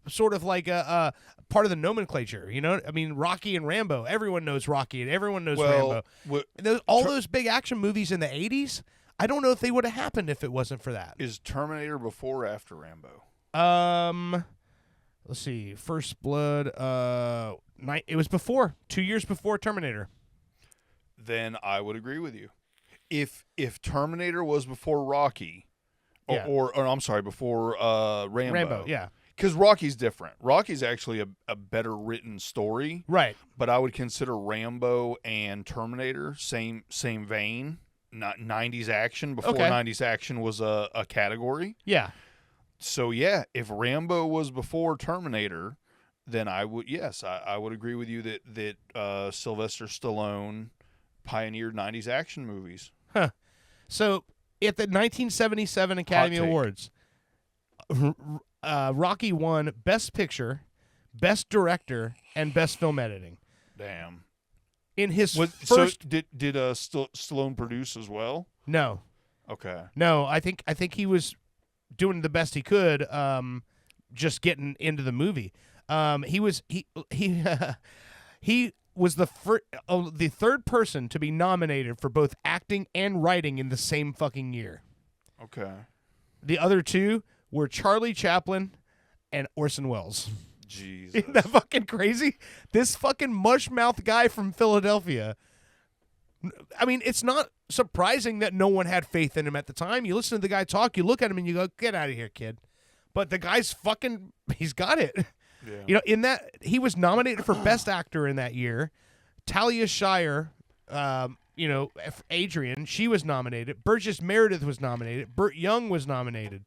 sort of like a part of the nomenclature, you know? I mean, Rocky and Rambo, everyone knows Rocky and everyone knows Rambo. All those big action movies in the 80s, I don't know if they would have happened if it wasn't for that. Is Terminator before or after Rambo? Let's see. First Blood, it was before, 2 years before Terminator. Then I would agree with you. If Terminator was before Rocky, or I'm sorry, before Rambo. Rambo, yeah. Because Rocky's different. Rocky's actually a better written story. Right. But I would consider Rambo and Terminator same vein. Not 90s action, before 90s action was a category. Yeah. So, yeah, if Rambo was before Terminator, then I would agree with you that Sylvester Stallone pioneered 90s action movies. Huh. So, at the 1977 Academy Awards, Rocky won Best Picture, Best Director, and Best Film Editing. Damn. In his first... So did Stallone produce as well? No. Okay. No, I think he was doing the best he could, just getting into the movie. He was the third person to be nominated for both acting and writing in the same fucking year. Okay. The other two were Charlie Chaplin and Orson Welles. Jesus. Isn't that fucking crazy? This fucking mush-mouthed guy from Philadelphia. I mean, it's not surprising that no one had faith in him at the time. You listen to the guy talk, you look at him, and you go, get out of here, kid. But the guy's fucking, he's got it. Yeah. You know, in that, he was nominated for Best Actor in that year. Talia Shire, Adrian, she was nominated. Burgess Meredith was nominated. Burt Young was nominated.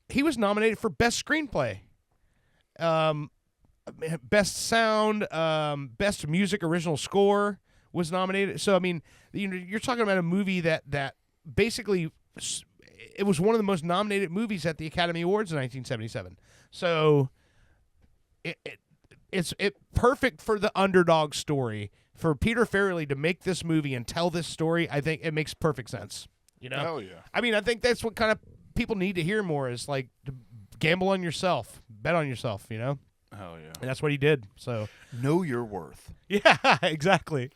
He was nominated for Best Screenplay, Best Sound, Best Music Original Score was nominated. So I mean, you're talking about a movie that basically it was one of the most nominated movies at the Academy Awards in 1977. So it's perfect for the underdog story, for Peter Farrelly to make this movie and tell this story. I think it makes perfect sense. You know? Hell yeah. I mean, I think that's what kind of people need to hear more, is like to gamble on yourself, bet on yourself, you know? Hell yeah. And that's what he did. So know your worth. Yeah, exactly.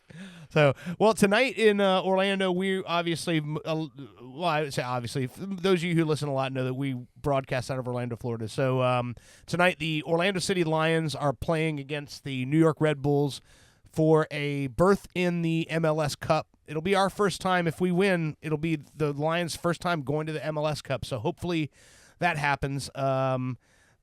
So, well, tonight in Orlando, we obviously, I would say obviously, those of you who listen a lot know that we broadcast out of Orlando, Florida. So tonight, the Orlando City Lions are playing against the New York Red Bulls for a berth in the MLS Cup. It'll be our first time. If we win, it'll be the Lions' first time going to the MLS Cup. So hopefully that happens.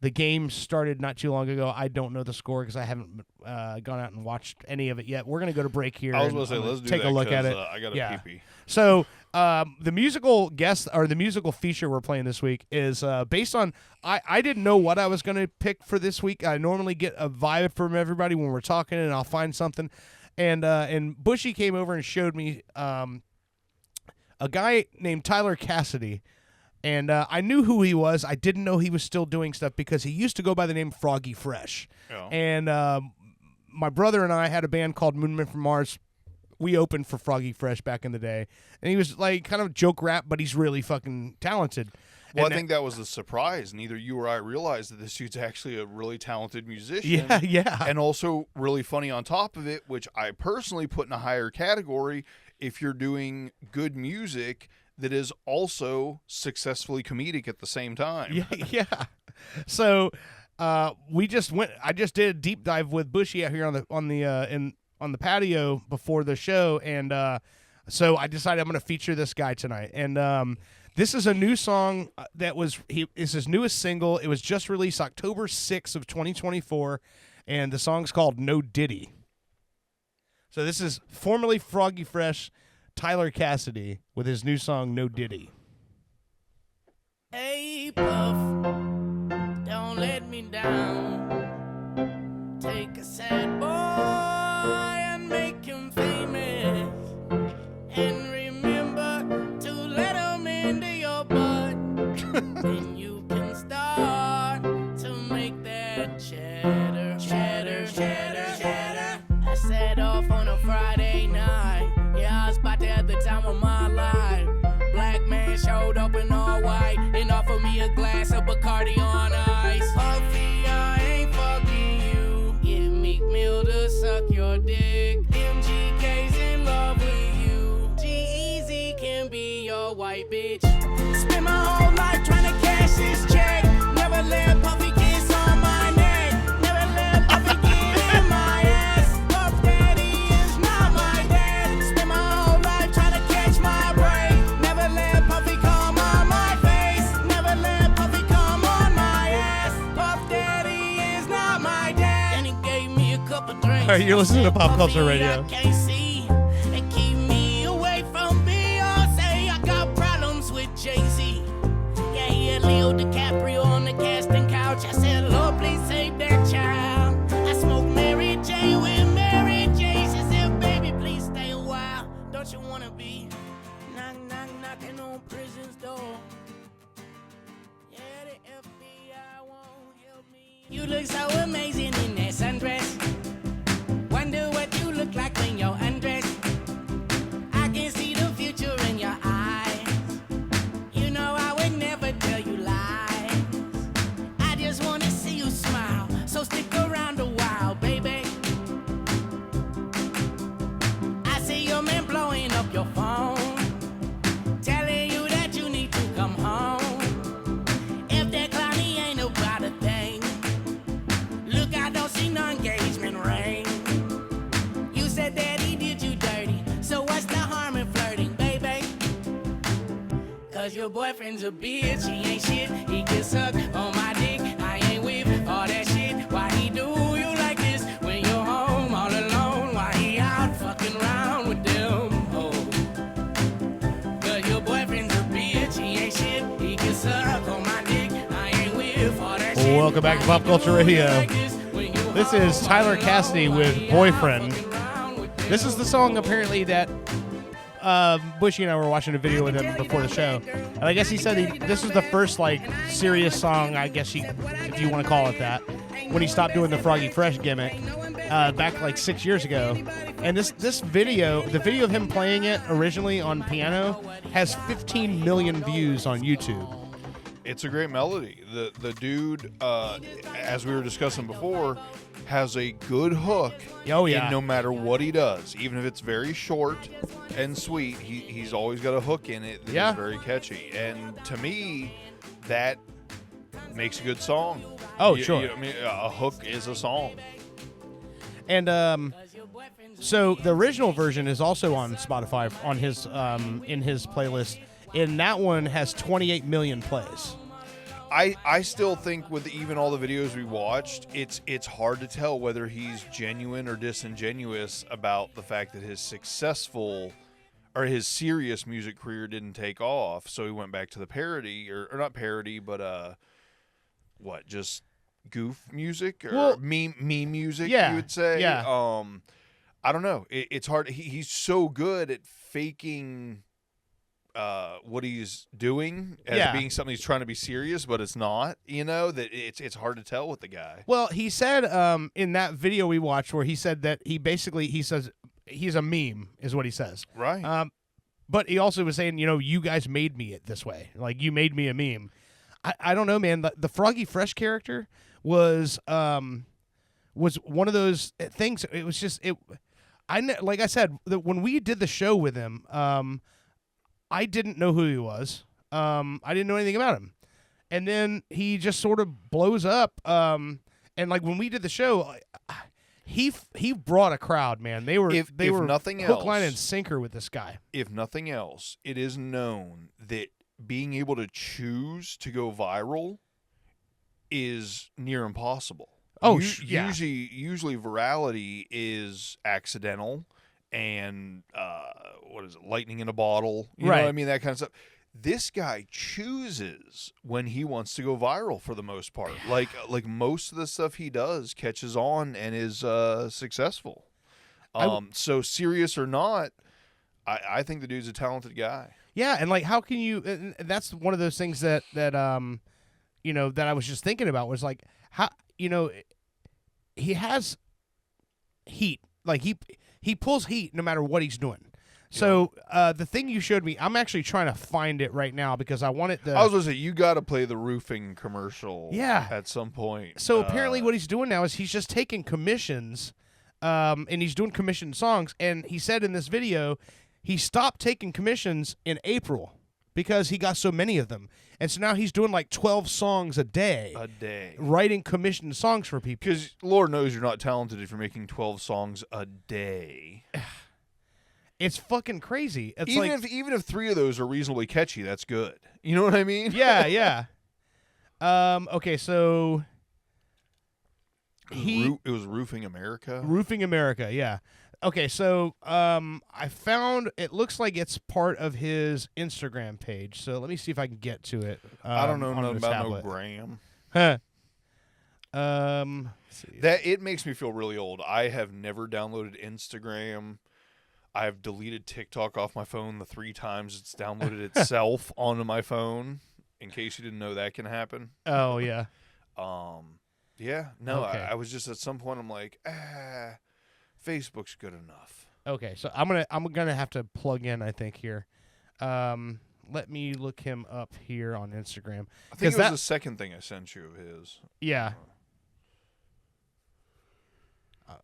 The game started not too long ago. I don't know the score because I haven't gone out and watched any of it yet. We're going to go to break here. I was going to say, let's take a look at it. I got a pee-pee. So the musical guest, or the musical feature we're playing this week is based on, I didn't know what I was going to pick for this week. I normally get a vibe from everybody when we're talking, and I'll find something. And Bushy came over and showed me a guy named Tyler Cassidy. And I knew who he was. I didn't know he was still doing stuff because he used to go by the name Froggy Fresh. Oh. And my brother and I had a band called Moonman from Mars. We opened for Froggy Fresh back in the day. And he was like kind of joke rap, but he's really fucking talented. Well, and I think that was the surprise. Neither you or I realized that this dude's actually a really talented musician. Yeah. And also really funny on top of it, which I personally put in a higher category if you're doing good music that is also successfully comedic at the same time. Yeah. So I just did a deep dive with Bushy out here on the patio before the show, and so I decided I'm going to feature this guy tonight. And this is a new song it's his newest single. It was just released October 6th of 2024, and the song's called No Diddy. So this is formerly Froggy Fresh, Tyler Cassidy, with his new song, No Diddy. Hey, Puff. down. Take a sad boy and make him famous. And remember to let him into your butt. Then you can start to make that cheddar, cheddar, cheddar, cheddar. I set off on a Friday night. Yeah, I was about to have the time of my life. Black man showed up in all white and offered me a glass of Bacardi on ice. Puffy, I ain't fucking you. Get Meek Mill to suck your dick. MGK's in love with you. G-Eazy can be your white bitch. Spend my whole life trying to cash this check. Never let Puffy kiss on my neck. Never let Puffy get in my ass. Puff Daddy is not my dad. Spend my whole life trying to catch my break. Never let Puffy come on my face. Never let Puffy come on my ass. Puff Daddy is not my dad. And he gave me a couple drinks. All right, you're listening to Pop Culture Puffy, Radio. I can't see and keep me away from Beyonce. I got problems with Jay-Z. Yeah, he had Leo DiCaprio on the casting couch. I said, Lord, please save that child. I smoked Mary J with Mary J. She said, baby, please stay a while. Don't you wanna be knocking on prison's door? Yeah, the FBI won't help me. You look so amazing in that sundress. Wonder what you look like when you're undressed. I can see the future in your eyes. You know I would never tell you lies. I just wanna see you smile, so stick around a while, baby. I see your man blowing up your phone, telling you that you need to come home. If that clowny ain't about a thing, look, I don't see no engagement ring. You said that he did you dirty, so what's the harm in flirting, baby? Cause your boyfriend's a bitch, he ain't shit, he can suck on my dick. I ain't with all that shit. Why he do you like this when you're home all alone? Why he out fucking around with them? Oh, cause your boyfriend's a bitch, he ain't shit, he can suck on my dick. I ain't with all that shit. Welcome back to Pop Culture Radio. This is Tyler Cassidy with Boyfriend. This is the song apparently that Bushy and I were watching a video with him before the show, and I guess he said this was the first like serious song, I guess if you want to call it that, when he stopped doing the Froggy Fresh gimmick back like 6 years ago. And this video, the video of him playing it originally on piano, has 15 million views on YouTube. It's a great melody. The dude, as we were discussing before, has a good hook. Oh, yeah. And no matter what he does, even if it's very short and sweet, he's always got a hook in it that is very catchy. And to me, that makes a good song. Oh, sure. I mean, a hook is a song. And so the original version is also on Spotify on his in his playlist, and that one has 28 million plays. I still think with even all the videos we watched, it's hard to tell whether he's genuine or disingenuous about the fact that his successful or his serious music career didn't take off, so he went back to the parody or not parody, but just goof music or meme music, you would say. Yeah. I don't know. It's hard. He's so good at faking what he's doing as being something he's trying to be serious, but it's not, that it's hard to tell with the guy. Well, he said in that video we watched where he said that he says he's a meme is what he says. Right. But he also was saying, you guys made me it this way. Like, you made me a meme. I don't know, man. The Froggy Fresh character was one of those things. It was just like I said, when we did the show with him, I didn't know who he was. I didn't know anything about him. And then he just sort of blows up. And like when we did the show, he brought a crowd, man. They were nothing hook, else, line, and sinker with this guy. If nothing else, it is known that being able to choose to go viral is near impossible. Oh, usually virality is accidental and lightning in a bottle. You know what I mean? That kind of stuff. this guy chooses when he wants to go viral for the most part. Like most of the stuff he does catches on and is successful. So serious or not, I think the dude's a talented guy. Yeah, and like, how can you? And that's one of those things that you know, that I was just thinking about was like, how, you know, he has heat. Like he pulls heat no matter what he's doing. So the thing you showed me, I'm actually trying to find it right now because I want it to. I was going to say, you got to play the roofing commercial. At some point. So apparently, what he's doing now is he's just taking commissions, and he's doing commissioned songs. And he said in this video, he stopped taking commissions in April because he got so many of them. And so now he's doing like 12 songs a day. Writing commissioned songs for people. Because Lord knows you're not talented if you're making 12 songs a day. It's fucking crazy. It's even if 3 of those are reasonably catchy, that's good. You know what I mean? Yeah. Okay, so it was Roofing America. Roofing America, yeah. Okay, so I found it looks like it's part of his Instagram page. So let me see if I can get to it. I don't know nothing about tablet. no gram. Huh. That it makes me feel really old. I have never downloaded Instagram. I've deleted TikTok off my phone the 3 times it's downloaded itself onto my phone. In case you didn't know that can happen. Oh yeah. Yeah. No. Okay. I was just at some point I'm like, Facebook's good enough. Okay, so I'm gonna have to plug in, I think, here. Let me look him up here on Instagram. I think it was the second thing I sent you of his. Yeah.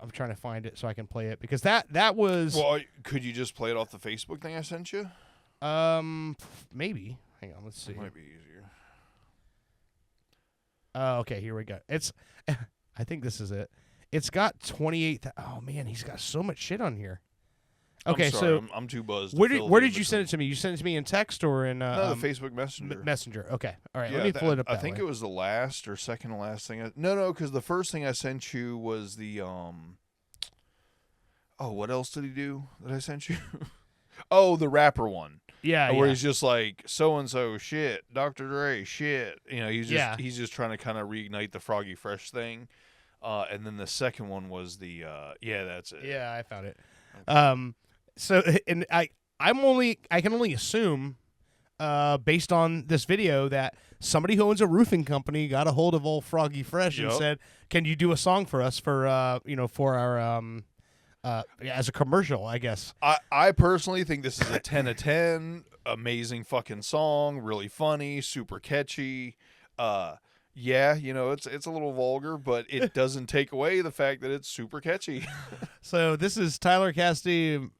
I'm trying to find it so I can play it because that was. Well, could you just play it off the Facebook thing I sent you? Maybe. Hang on, let's see. It might be easier. Okay, here we go. It's. I think this is it. It's got 28. Oh man, he's got so much shit on here. Okay, I'm sorry, so I'm too buzzed. Where did you send it to me? You sent it to me in text or in no, the Facebook Messenger. Messenger. Okay, all right. Yeah, let me pull it up. I think it was the last or second to last thing. No, because the first thing I sent you was the Oh, what else did he do that I sent you? Oh, the rapper one. Yeah, where he's just like so and so shit, Dr. Dre shit. You know, he's just trying to kind of reignite the Froggy Fresh thing. And then the second one was the that's it. Yeah, I found it. Okay. So and I can only assume based on this video that somebody who owns a roofing company got a hold of old Froggy Fresh and said, "Can you do a song for us for for our as a commercial, I guess." I personally think this is a 10 of 10, amazing fucking song, really funny, super catchy. Yeah, it's a little vulgar, but it doesn't take away the fact that it's super catchy. So this is Tyler Cassidy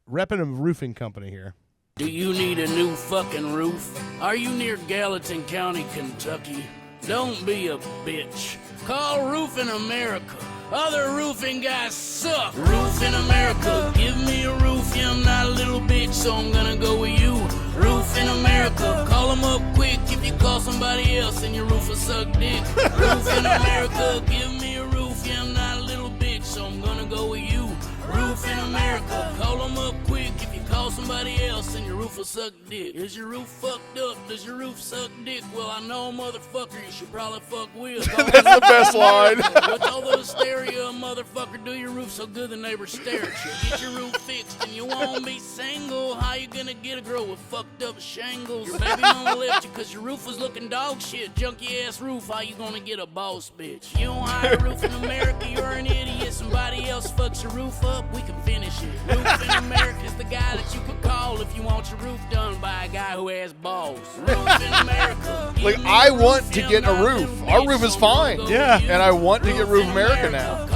repping a roofing company here. Do you need a new fucking roof? Are you near Gallatin County, Kentucky? Don't be a bitch. Call Roofing America. Other roofing guys suck. Roofing America, give me a roof. Yeah, I'm not a little bitch, so I'm gonna go with you. Roofing America, call them up quick. If you call somebody else and your roof will suck dick. Roofing America, give me a roof. Yeah, I'm not a little bitch, so I'm gonna go with you. Roofing America, call them up quick. If you call somebody else and your roof will suck dick. Is your roof fucked up? Does your roof suck dick? Well, I know a motherfucker you should probably fuck with. That's the best line. With all the hysteria, motherfucker, do your roof so good the neighbors stare at you. Get your roof fixed and you won't be single. How you gonna get a girl with fucked up shingles? Your baby mama left you cause your roof was looking dog shit. Junky ass roof, how you gonna get a boss bitch? You don't hire a roof in America, you're an idiot. Somebody else fucks your roof up, we can finish it. Roof in America is the guy that you could call if you want your roof done by a guy who has balls. Roof in America. Like, I want to get a roof. Our roof is fine. Yeah. And I want to get Roof America now.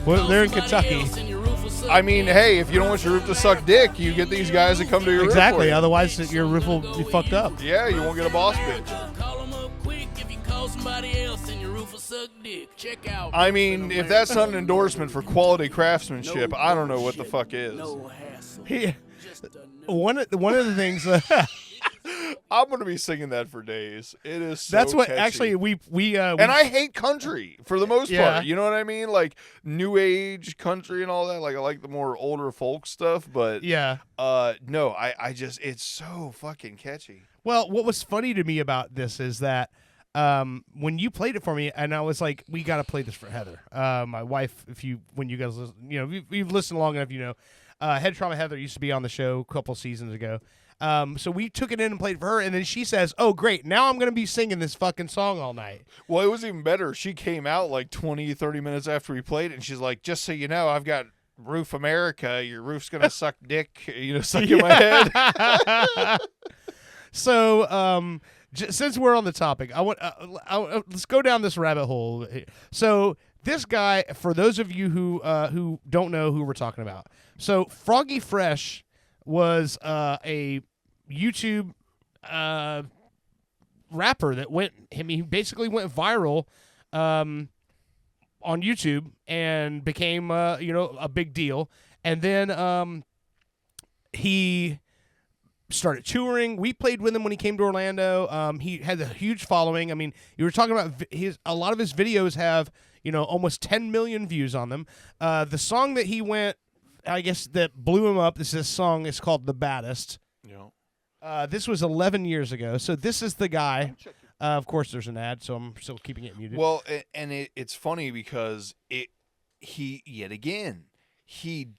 Well, they're in Kentucky. I mean, hey, if you don't want your roof to suck dick, you get these guys that come to your roof. Exactly. Otherwise, your roof will be fucked up. Yeah, you won't get a boss bitch. I mean, if that's not an endorsement for quality craftsmanship, I don't know what the fuck is. One of the things I'm gonna be singing that for days. It is so That's what catchy. actually we And I hate country for the most Yeah. part. You know what I mean? Like new age country and all that. Like I like the more older folk stuff, but yeah. no, I just it's so fucking catchy. Well, what was funny to me about this is that when you played it for me, and I was like, we got to play this for Heather, my wife. When you guys listen, you've listened long enough, Head Trauma Heather used to be on the show a couple seasons ago. So we took it in and played it for her, and then she says, "Oh, great! Now I'm gonna be singing this fucking song all night." Well, it was even better. She came out like 20, 30 minutes after we played it, and she's like, "Just so you know, I've got Roof America. Your roof's gonna suck dick, stuck in my head." So, since we're on the topic, I want let's go down this rabbit hole. So, this guy, for those of you who don't know who we're talking about, so Froggy Fresh was a YouTube rapper that he basically went viral on YouTube and became a big deal, and then he started touring. We played with him when he came to Orlando. He had a huge following. I mean, you were talking about a lot of his videos have almost 10 million views on them. The song that he went, I guess, that blew him up, this song is called The Baddest. Yeah. This was 11 years ago. So this is the guy. Of course, there's an ad, so I'm still keeping it muted. Well, and it's funny because he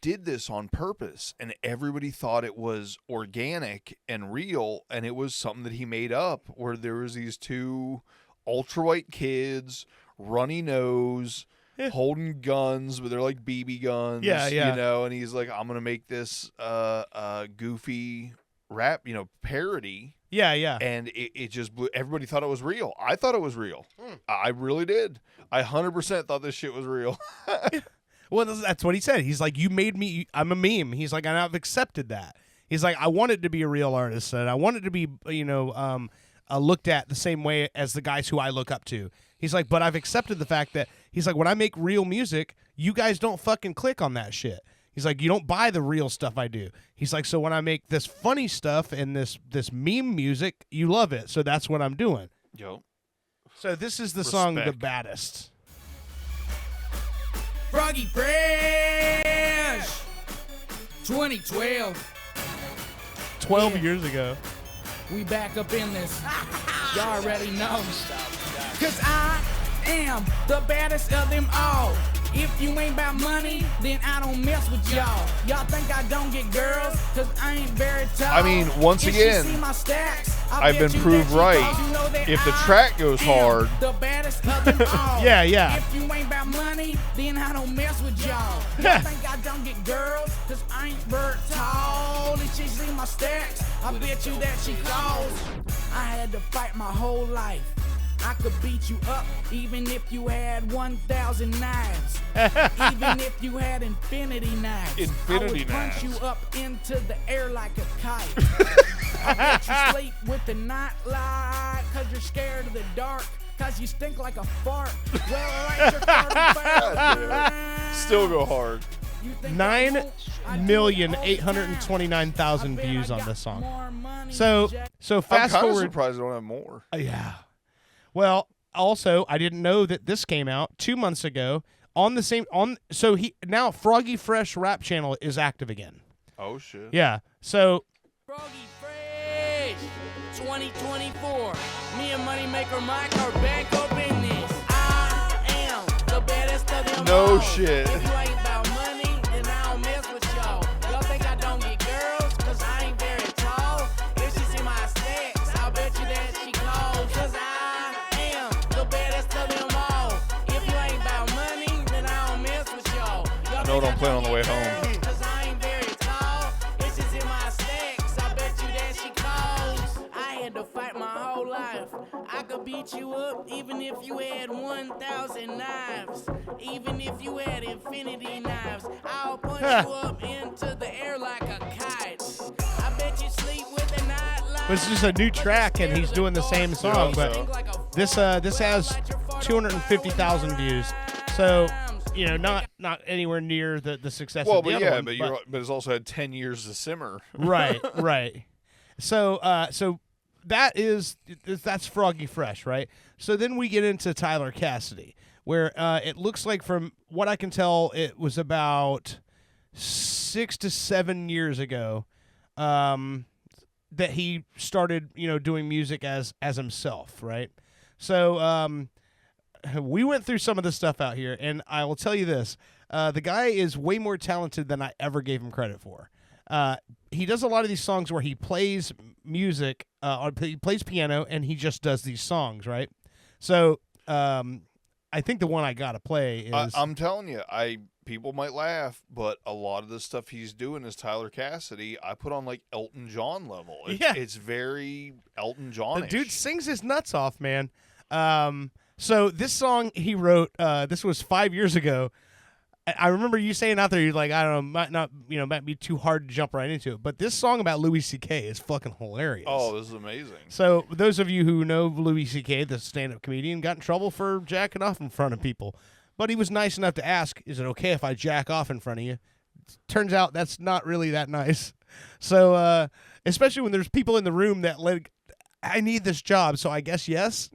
did this on purpose, and everybody thought it was organic and real, and it was something that he made up, where there was these two ultra white kids, runny nose, holding guns, but they're like BB guns. Yeah. And he's like, I'm gonna make this goofy rap, parody. Yeah. And it just blew. Everybody thought it was real. I thought it was real. I really did. I 100% thought this shit was real. Well, that's what he said. He's like, you made me, I'm a meme. He's like, and I've accepted that. He's like, I wanted to be a real artist, and I wanted to be, looked at the same way as the guys who I look up to. He's like, but I've accepted the fact that, he's like, when I make real music, you guys don't fucking click on that shit. He's like, you don't buy the real stuff I do. He's like, so when I make this funny stuff and this meme music, you love it. So that's what I'm doing. Yo. So this is the song The Baddest. Froggy Fresh 2012. 12 years ago. We back up in this. Y'all already know. Cause I am the baddest of them all. If you ain't about money, then I don't mess with y'all. Y'all think I don't get girls, cause I ain't very tall. I mean, once again, I've been proved right. If the track goes hard. The baddest of them all. Yeah. If you ain't about money, then I don't mess with y'all. Y'all think I don't get girls, cause I ain't very tall. If she see my stacks, I bet you that she calls. I had to fight my whole life. I could beat you up even if you had 1,000 knives. Even if you had infinity knives. I would punch you up into the air like a kite. I bet you sleep with the night light cause you're scared of the dark. Cause you stink like a fart. Well, like your 35. Still go hard. 9,829,000 views on this song. So fast I'm forward. surprised I don't have more. Yeah. Well, also, I didn't know that this came out 2 months ago so now Froggy Fresh rap channel is active again. Oh shit. Yeah. So Froggy Fresh 2024. Me and Moneymaker Mike are back up in this. I am the baddest of them No all. shit. If you ain't about money, then I don't mess with y'all. Y'all think I don't get girls, cause I ain't very tall. If she see my stacks, I'll bet you that she calls. Cause I am the baddest of them all. If you ain't about money, then I don't mess with y'all. Y'all know what think I'm playing on the way get home. girls, cause I ain't very tall. If she's in my stacks, I bet you that she calls. I had to fight my whole life. I could beat you up even if you had 1,000 knives. Even if you had infinity knives. I'll punch you up into the air like a kite. I bet you sleep with a night light. it's just a new track, and he's doing the same song, but this has 250,000 views. So not anywhere near the success Well, of the but other yeah, one, but it's also had 10 years to simmer. right. So that's Froggy Fresh, right? So then we get into Tyler Cassidy, where it looks like, from what I can tell, it was about 6 to 7 years ago that he started, doing music as himself, right? So we went through some of the stuff out here, and I will tell you this: the guy is way more talented than I ever gave him credit for. He does a lot of these songs where he plays music, or he plays piano, and he just does these songs, right? So I think the one I gotta play is. I'm telling you, people might laugh, but a lot of the stuff he's doing is Tyler Cassidy. I put on like Elton John level. It's very Elton John. The dude sings his nuts off, man. So this song he wrote, this was 5 years ago. I remember you saying out there, you're like, I don't know, might be too hard to jump right into it. But this song about Louis C.K. is fucking hilarious. Oh, this is amazing. So those of you who know Louis C.K., the stand-up comedian, got in trouble for jacking off in front of people. But he was nice enough to ask, is it okay if I jack off in front of you? Turns out that's not really that nice. So especially when there's people in the room that I need this job, so I guess yes.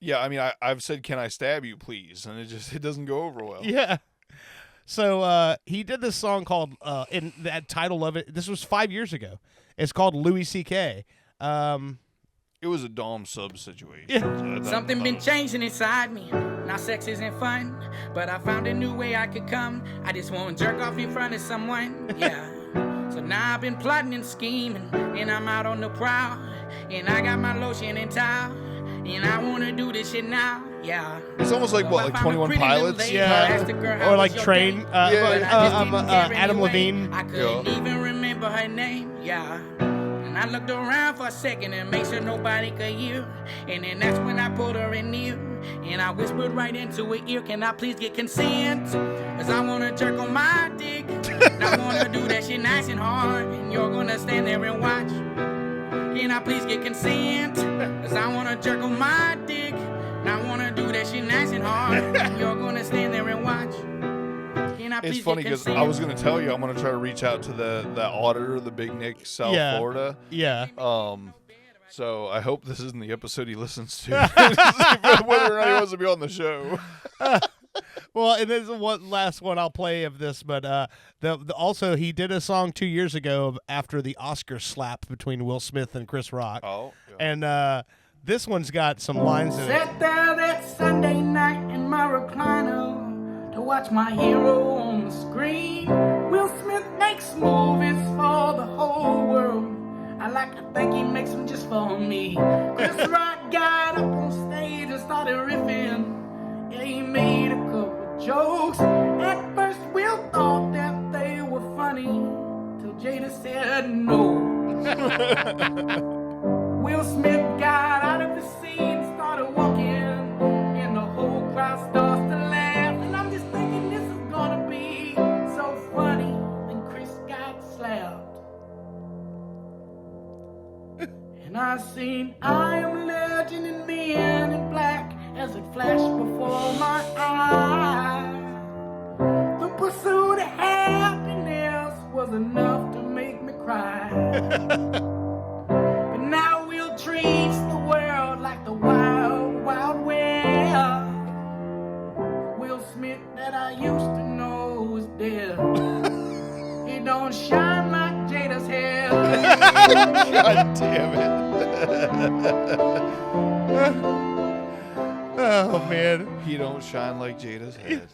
Yeah, I mean, I've said, can I stab you, please? And it doesn't go over well. Yeah. So he did this song called, in that title of it, this was 5 years ago. It's called Louis C.K. It was a Dom sub situation. Yeah. Something been changing inside me. Now sex isn't fun, but I found a new way I could come. I just won't jerk off in front of someone. Yeah. So now I've been plotting and scheming, and I'm out on the prowl, and I got my lotion and towel, and I wanna do this shit now. Yeah. It's almost like, what, like 21 Pilots? Yeah. Or like Train. Adam Levine. I couldn't even remember her name. Yeah. And I looked around for a second and made sure nobody could hear. And then that's when I pulled her in near. And I whispered right into her ear, can I please get consent? Cause I wanna jerk on my dick. And I wanna do that shit nice and hard. And you're gonna stand there and watch. Can I please get consent? Cause I wanna jerk on my dick. And I wanna do that shit nice and hard. And you're gonna stand there and watch. It's funny because I was going to tell you I'm going to try to reach out to the auditor, the Big Nick, South Florida. Yeah. So I hope this isn't the episode he listens to. Whether or not he wants to be on the show. Well, and there's one last one I'll play of this, but also he did a song 2 years ago after the Oscar slap between Will Smith and Chris Rock. Oh. Yeah. And this one's got some lines in it. Sat there that Sunday night in my recliner to watch my hero on the screen. Will Smith makes movies for the whole world. I like to think he makes them just for me. Chris Rock got up on stage and started riffing. Yeah, he made a couple jokes. At first Will thought that they were funny, till Jada said no. Will Smith got out of his seat and started walking, and the whole crowd starts to laugh. And I'm just thinking this is gonna be so funny. Then Chris got slapped. And I seen I Am Legend and Men in Black as it flashed before my eyes. The pursuit of happiness was enough to make me cry. But now Will treats the world like the wild, wild west. Will Smith that I used to know is dead. He don't shine like Jada's hair. God damn it. Oh, man. He don't shine like Jada's head.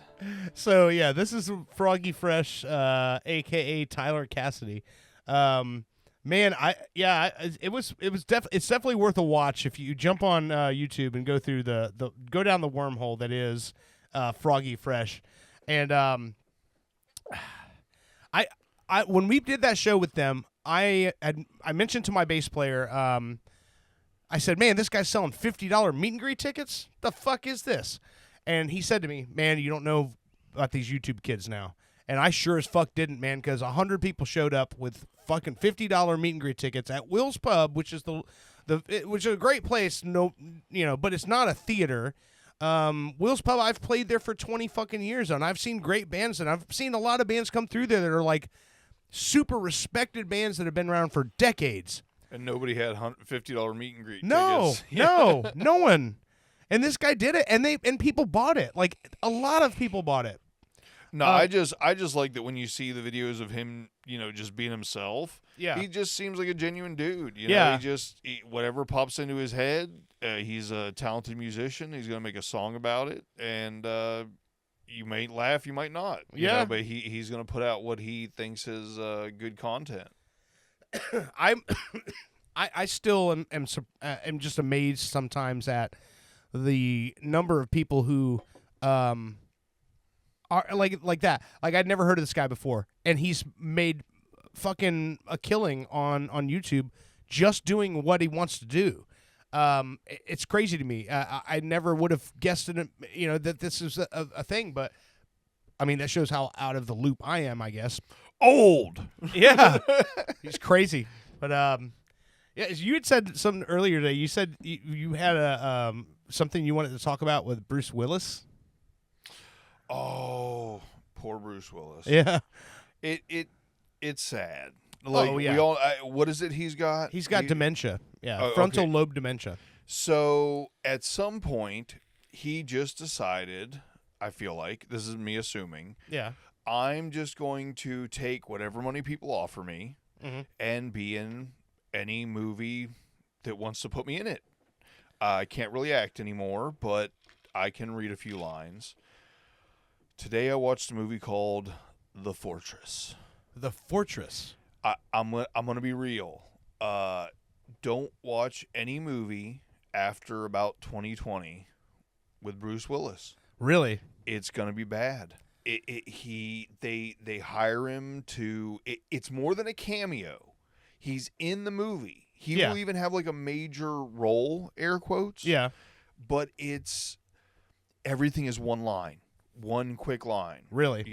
So, yeah, this is Froggy Fresh, a.k.a. Tyler Cassidy. Man, it's definitely worth a watch if you jump on YouTube and go through go down the wormhole that is Froggy Fresh. And when we did that show with them, I mentioned to my bass player, I said, man, this guy's selling $50 meet and greet tickets? The fuck is this? And he said to me, man, you don't know about these YouTube kids now. And I sure as fuck didn't, man, because 100 people showed up with fucking $50 meet and greet tickets at Will's Pub, which is which is a great place. No, but it's not a theater. Will's Pub, I've played there for 20 fucking years, and I've seen great bands, and I've seen a lot of bands come through there that are like super respected bands that have been around for decades. And nobody had $50 meet and greet No, tickets. no one. And this guy did it, and people bought it. Like a lot of people bought it. No, I just like that when you see the videos of him, just being himself. Yeah. He just seems like a genuine dude. Yeah. Whatever pops into his head, he's a talented musician. He's gonna make a song about it, and you might laugh, you might not. Yeah. But he's gonna put out what he thinks is good content. I still am just amazed sometimes at the number of people who are like that. Like I'd never heard of this guy before, and he's made fucking a killing on YouTube just doing what he wants to do. It's crazy to me. I never would have guessed it, that this is a thing, but I mean that shows how out of the loop I am, I guess. Old. Yeah, he's crazy. But yeah, you had said something earlier today. You said you had a something you wanted to talk about with Bruce Willis. Oh, poor Bruce Willis. Yeah, it's sad. Like, yeah. we all. What is it? He's got dementia. Yeah, Oh, frontal okay. lobe dementia. So at some point, he just decided. I feel like this is me assuming. Yeah. I'm just going to take whatever money people offer me and be in any movie that wants to put me in it. I can't really act anymore, but I can read a few lines. Today I watched a movie called The Fortress. The Fortress. I'm gonna be real. Don't watch any movie after about 2020 with Bruce Willis. Really? It's gonna be bad. They hire him to. It's more than a cameo. He's in the movie. He will even have like a major role, air quotes. Yeah. But everything is one line, one quick line. Really?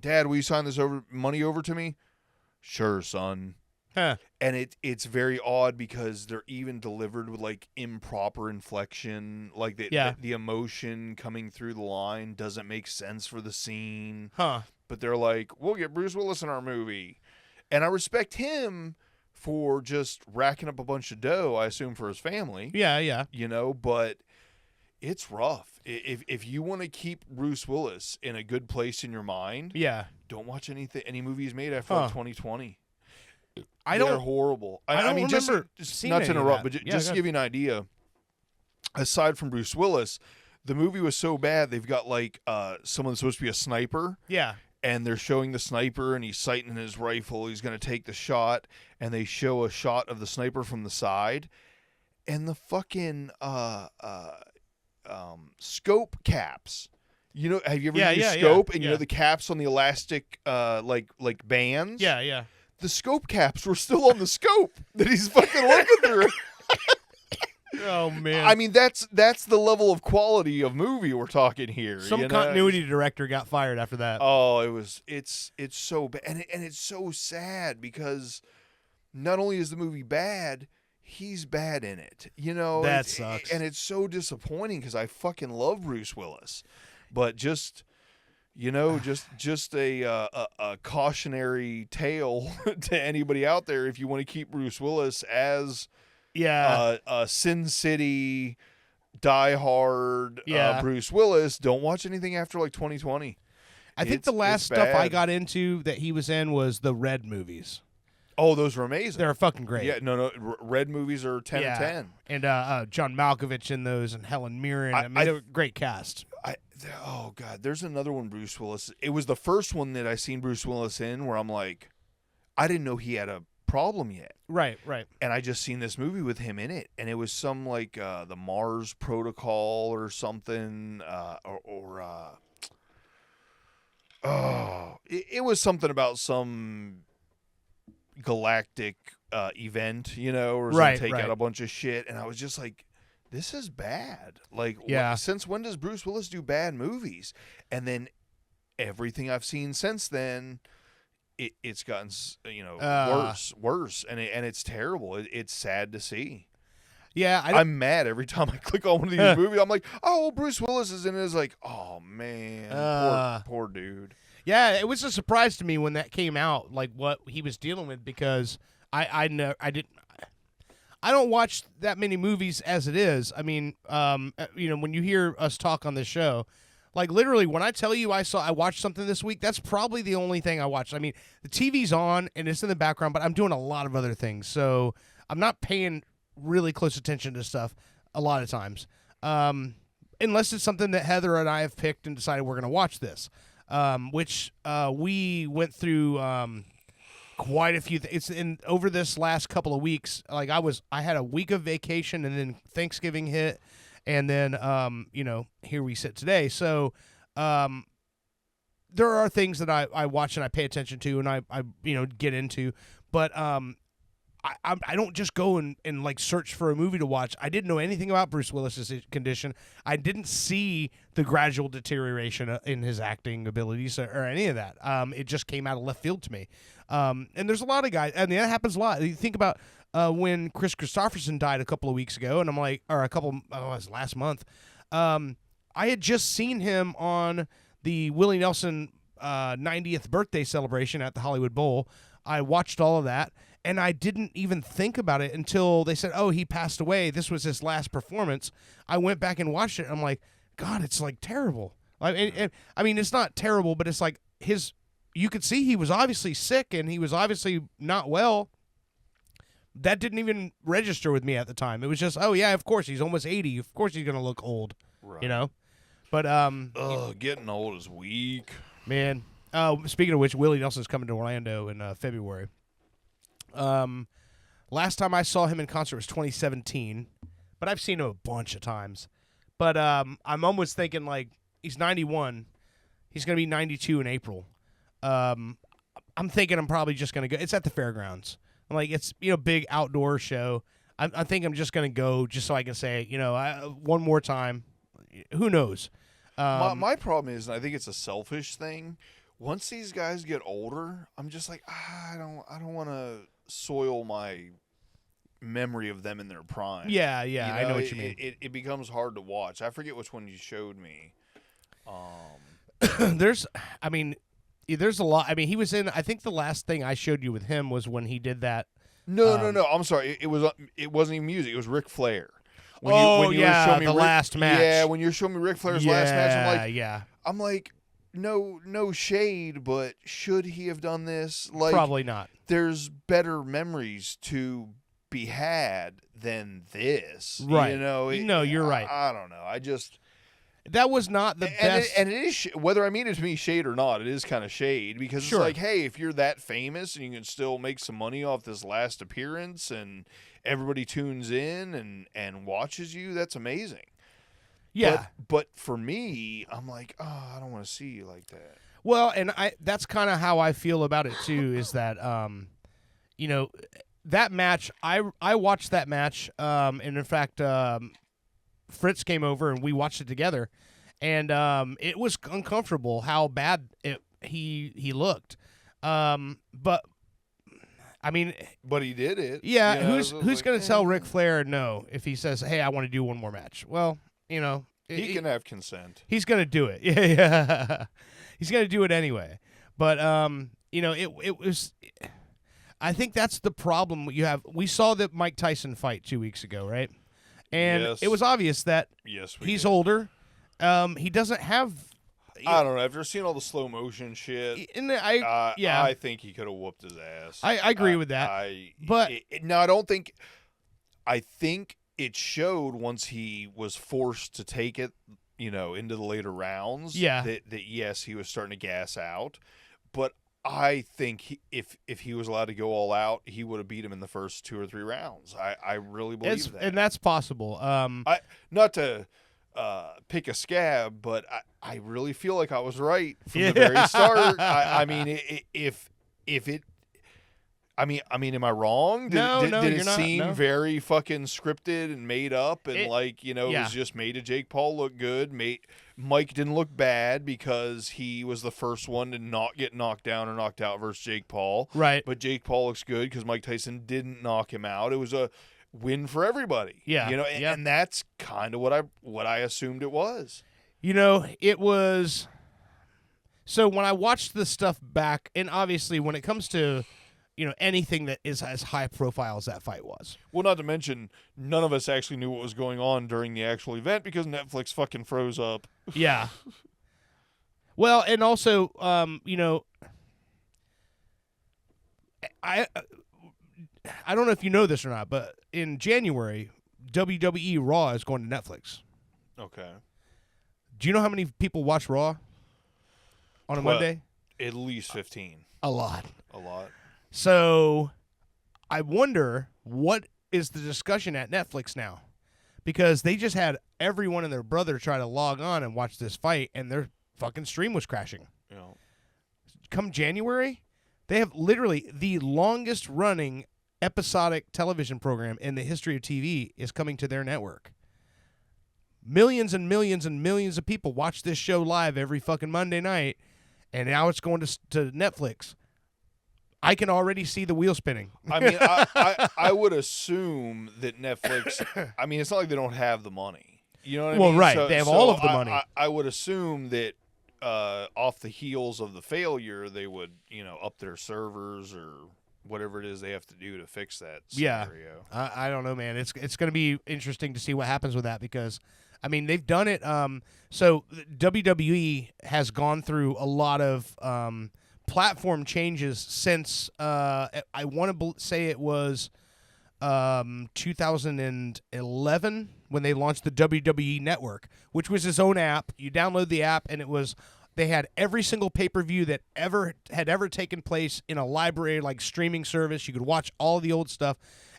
Dad, will you sign this money over to me? Sure, son. Huh. And it's very odd because they're even delivered with like improper inflection, like the emotion coming through the line doesn't make sense for the scene. Huh. But they're like, we'll get Bruce Willis in our movie. And I respect him for just racking up a bunch of dough, I assume, for his family. Yeah. But it's rough. If you want to keep Bruce Willis in a good place in your mind, don't watch any movies made after like 2020. They're horrible. I mean, remember just seeing not to any of interrupt, that. but Yeah, just to go give you an idea, aside from Bruce Willis, the movie was so bad they've got like someone that's supposed to be a sniper. Yeah. And they're showing the sniper, and he's sighting his rifle. He's going to take the shot, and they show a shot of the sniper from the side, and the fucking scope caps. Have you ever used scope? And the caps on the elastic, like bands. Yeah. The scope caps were still on the scope that he's fucking looking through. Oh man. I mean, that's the level of quality of movie we're talking here. Some continuity director got fired after that. Oh, it's so bad, and it's so sad because not only is the movie bad, he's bad in it. That sucks, and it's so disappointing because I fucking love Bruce Willis, but just a cautionary tale to anybody out there if you want to keep Bruce Willis as Sin City, Die Hard, Bruce Willis. Don't watch anything after like 2020. I think the last stuff I got into that he was in was the Red movies. Oh, those were amazing. They're fucking great. Yeah, no, Red movies are 10 of 10. And John Malkovich in those, and Helen Mirren. I mean, they were great cast. Oh God, there's another one, Bruce Willis. It was the first one that I seen Bruce Willis in where I'm like, I didn't know he had a problem yet. Right. And I just seen this movie with him in it, and it was some like the Mars Protocol or something, it was something about some galactic event, or Right, take right. out a bunch of shit, and I was just like, this is bad. Like, since when does Bruce Willis do bad movies? And everything I've seen since then, it's gotten worse, and it's terrible. It's sad to see. Yeah, I'm mad every time I click on one of these movies. I'm like, oh, Bruce Willis is in it. It's like, oh man, poor dude. Yeah, it was a surprise to me when that came out, like what he was dealing with, because I I don't watch that many movies as it is. I mean, when you hear us talk on this show, like literally when I tell you I watched something this week, that's probably the only thing I watched. I mean, the TV's on and it's in the background, but I'm doing a lot of other things. So I'm not paying really close attention to stuff a lot of times. Unless it's something that Heather and I have picked and decided we're going to watch this, which we went through quite a few things. Over this last couple of weeks, like I had a week of vacation and then Thanksgiving hit, and then here we sit today. So there are things that I watch and I pay attention to and I get into, but I don't just go and like search for a movie to watch. I didn't know anything about Bruce Willis's condition. I didn't see the gradual deterioration in his acting abilities or any of that. It just came out of left field to me. And there's a lot of guys, and that happens a lot. You think about when Chris Christopherson died a couple of weeks ago, and I'm like, or it was last month. I had just seen him on the Willie Nelson 90th birthday celebration at the Hollywood Bowl. I watched all of that. And I didn't even think about it until they said, oh, he passed away. This was his last performance. I went back and watched it. And I'm like, God, it's like terrible. I mean, it's not terrible, but it's like you could see he was obviously sick and he was obviously not well. That didn't even register with me at the time. It was just, oh, yeah, of course, he's almost 80. Of course he's going to look old, right. But, getting old is weak. Man. Speaking of which, Willie Nelson's coming to Orlando in February. Last time I saw him in concert was 2017, but I've seen him a bunch of times. But I'm almost thinking like he's 91, he's gonna be 92 in April. I'm thinking I'm probably just gonna go. It's at the fairgrounds. I'm like it's big outdoor show. I think I'm just gonna go just so I can say one more time. Who knows? My problem is, and I think it's a selfish thing. Once these guys get older, I'm just like I don't want to soil my memory of them in their prime. Yeah, I know what you mean. It becomes hard to watch. I forget which one you showed me. There's a lot. I mean, he was in. I think the last thing I showed you with him was when he did that. No. I'm sorry. It wasn't even music. It was Ric Flair. When you were showing me last match. Yeah, when you're showing me Ric Flair's last match, I'm like, no shade, but should he have done this? Like, probably not. There's better memories to be had than this. Right. You're right. I don't know. I just... That was not the best. And it is, whether I mean it to be shade or not, it is kind of shade because it's like, hey, if you're that famous and you can still make some money off this last appearance and everybody tunes in and watches you, that's amazing. Yeah. But for me, I'm like, I don't want to see you like that. Well, and that's kind of how I feel about it too, is that, that match, I watched that match, and in fact, Fritz came over and we watched it together, and it was uncomfortable how bad he looked. But I mean, but he did it. Yeah, who's going to tell Ric Flair no if he says, "Hey, I want to do one more match"? Well, he can have consent. He's going to do it. Yeah. He's going to do it anyway. But it was. I think that's the problem you have. We saw the Mike Tyson fight 2 weeks ago, right? And it was obvious that he's older. He doesn't have. I don't know. After seeing all the slow motion shit, I think he could have whooped his ass. I agree with that. I don't think. I think it showed once he was forced to take it, into the later rounds. Yeah. That yes, he was starting to gas out, but I think if he was allowed to go all out, he would have beat him in the first 2 or 3 rounds. I really believe that, and that's possible. Not to pick a scab, but I really feel like I was right from the very start. I mean, if it. I mean, am I wrong? Did it seem very fucking scripted and made up, and it was just made to Jake Paul look good? Mike didn't look bad because he was the first one to not get knocked down or knocked out versus Jake Paul. Right. But Jake Paul looks good because Mike Tyson didn't knock him out. It was a win for everybody. Yeah. And that's kind of what I assumed it was. It was. So when I watched the stuff back, and obviously when it comes to anything that is as high profile as that fight was. Well, not to mention, none of us actually knew what was going on during the actual event because Netflix fucking froze up. Yeah. Well, and also, I don't know if you know this or not, but in January, WWE Raw is going to Netflix. Okay. Do you know how many people watch Raw on a Monday? At least 15. A lot. A lot. So I wonder what is the discussion at Netflix now, because they just had everyone and their brother try to log on and watch this fight, and their fucking stream was crashing. Yeah. Come January, they have literally the longest running episodic television program in the history of TV is coming to their network. Millions and millions and millions of people watch this show live every fucking Monday night, and now it's going to Netflix. I can already see the wheel spinning. I mean, I would assume that Netflix, I mean, it's not like they don't have the money. You know what I mean? Well, right. So, they have all of the money. I would assume that off the heels of the failure, they would, up their servers or whatever it is they have to do to fix that scenario. Yeah. I don't know, man. It's going to be interesting to see what happens with that because, I mean, they've done it. So WWE has gone through a lot of platform changes since I want to say it was 2011 when they launched the WWE Network, which was its own app. You download the app, and they had every single pay-per-view that had ever taken place in a library like streaming service. You could watch all the old stuff,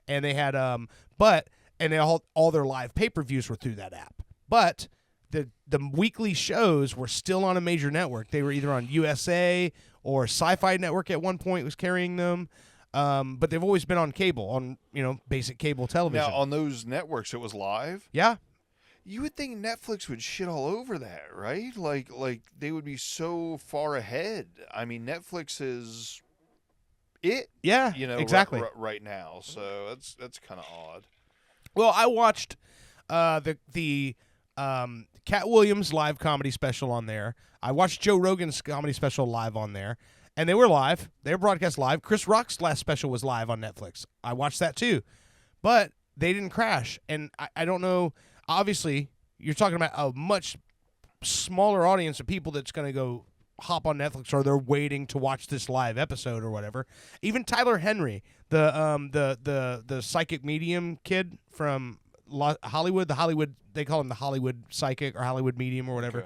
and they had all their live pay-per-views were through that app. But the weekly shows were still on a major network. They were either on USA or Sci-Fi Network at one point was carrying them. But they've always been on cable, on basic cable television. Now, on those networks, it was live? Yeah. You would think Netflix would shit all over that, right? Like they would be so far ahead. I mean, Netflix is it. Yeah, exactly. Right now, so that's kind of odd. Well, I watched the Cat Williams live comedy special on there. I watched Joe Rogan's comedy special live on there, and they were live. They were broadcast live. Chris Rock's last special was live on Netflix. I watched that too, but they didn't crash. And I don't know. Obviously, you're talking about a much smaller audience of people that's going to go hop on Netflix, or they're waiting to watch this live episode or whatever. Even Tyler Henry, the psychic medium kid from Hollywood, they call him the Hollywood psychic or Hollywood medium or whatever.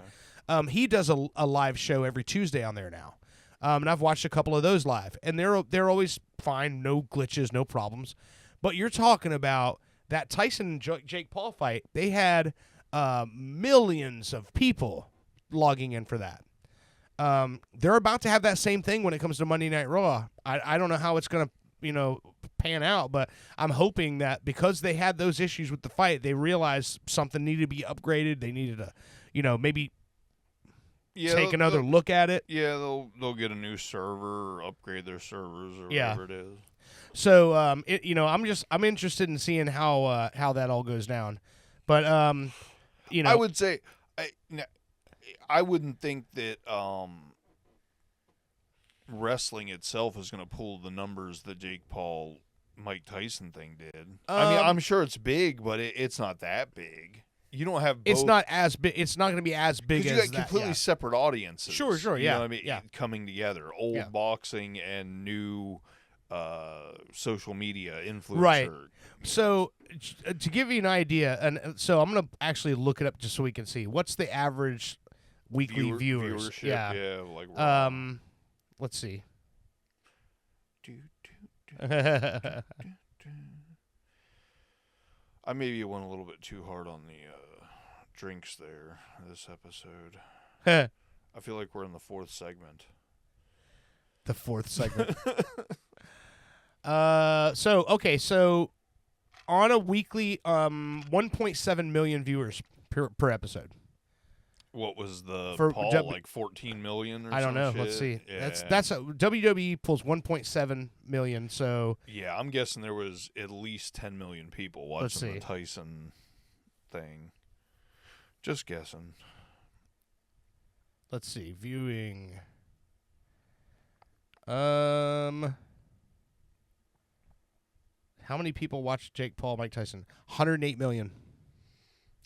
Okay. He does a live show every Tuesday on there now. And I've watched a couple of those live, and they're always fine, no glitches, no problems. But you're talking about that Tyson and Jake Paul fight. They had millions of people logging in for that. They're about to have that same thing when it comes to Monday Night Raw. I don't know how it's going to pan out, but I'm hoping that because they had those issues with the fight, they realized something needed to be upgraded. They needed to maybe take another look at it. Yeah, they'll get a new server or upgrade their servers or whatever it is. So I'm interested in seeing how that all goes down. But I would say I wouldn't think that wrestling itself is going to pull the numbers that Jake Paul Mike Tyson thing did. I mean, I'm sure it's big, but it's not that big. You don't have both. It's not as big. It's not going to be as big as you got completely separate audiences. Sure, You yeah. know what I mean? Yeah. Coming together, old boxing and new social media influencer. Right. So to give you an idea, and so I'm going to actually look it up just so we can see what's the average weekly viewers. Viewership, Yeah. like let's see. I maybe went a little bit too hard on the drinks there this episode. I feel like we're in the fourth segment. The fourth segment. So on a weekly 1.7 million viewers per episode. What was the For Paul, like 14 million or something? I don't know. Shit? Let's see. Yeah. That's WWE pulls 1.7 million. So yeah, I'm guessing there was at least 10 million people watching the Tyson thing. Just guessing. Let's see. Viewing. How many people watch Jake Paul, Mike Tyson? 108 million.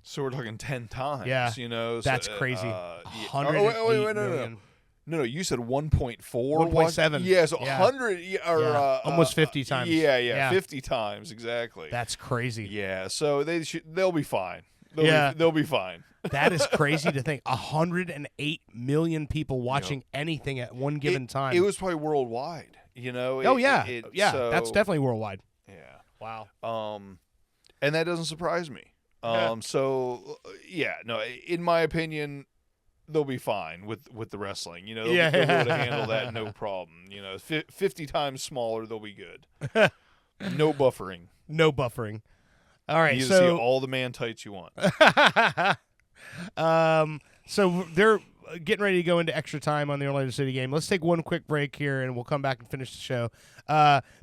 So we're talking 10 times. Yeah, you know, that's so, crazy. Yeah. 108 million. No, you said 1.4. 1.7. Yeah, so Yeah. 100 or almost 50 times. Yeah, 50 times exactly. That's crazy. Yeah, so they'll be fine. They'll be fine. That is crazy to think. 108 million people watching anything at one given time. It was probably worldwide. You know. So, that's definitely worldwide. Yeah. Wow. And that doesn't surprise me. So no, in my opinion, they'll be fine with the wrestling. You know, they'll be able to handle that no problem. You know, 50 times smaller, they'll be good. No buffering. No buffering. All right, you so see all the man tights you want. So they're getting ready to go into extra time on the Orlando City game. Let's take one quick break here, and we'll come back and finish the show.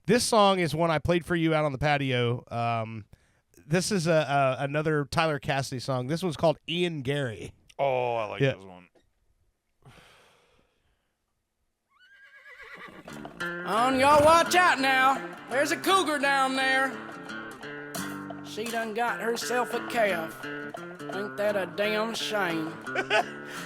This song is one I played for you out on the patio. This is another Tyler Cassidy song. This one's called Ian Gary. Oh, I like this one. On y'all watch out now. There's a cougar down there. She done got herself a calf. Ain't that a damn shame?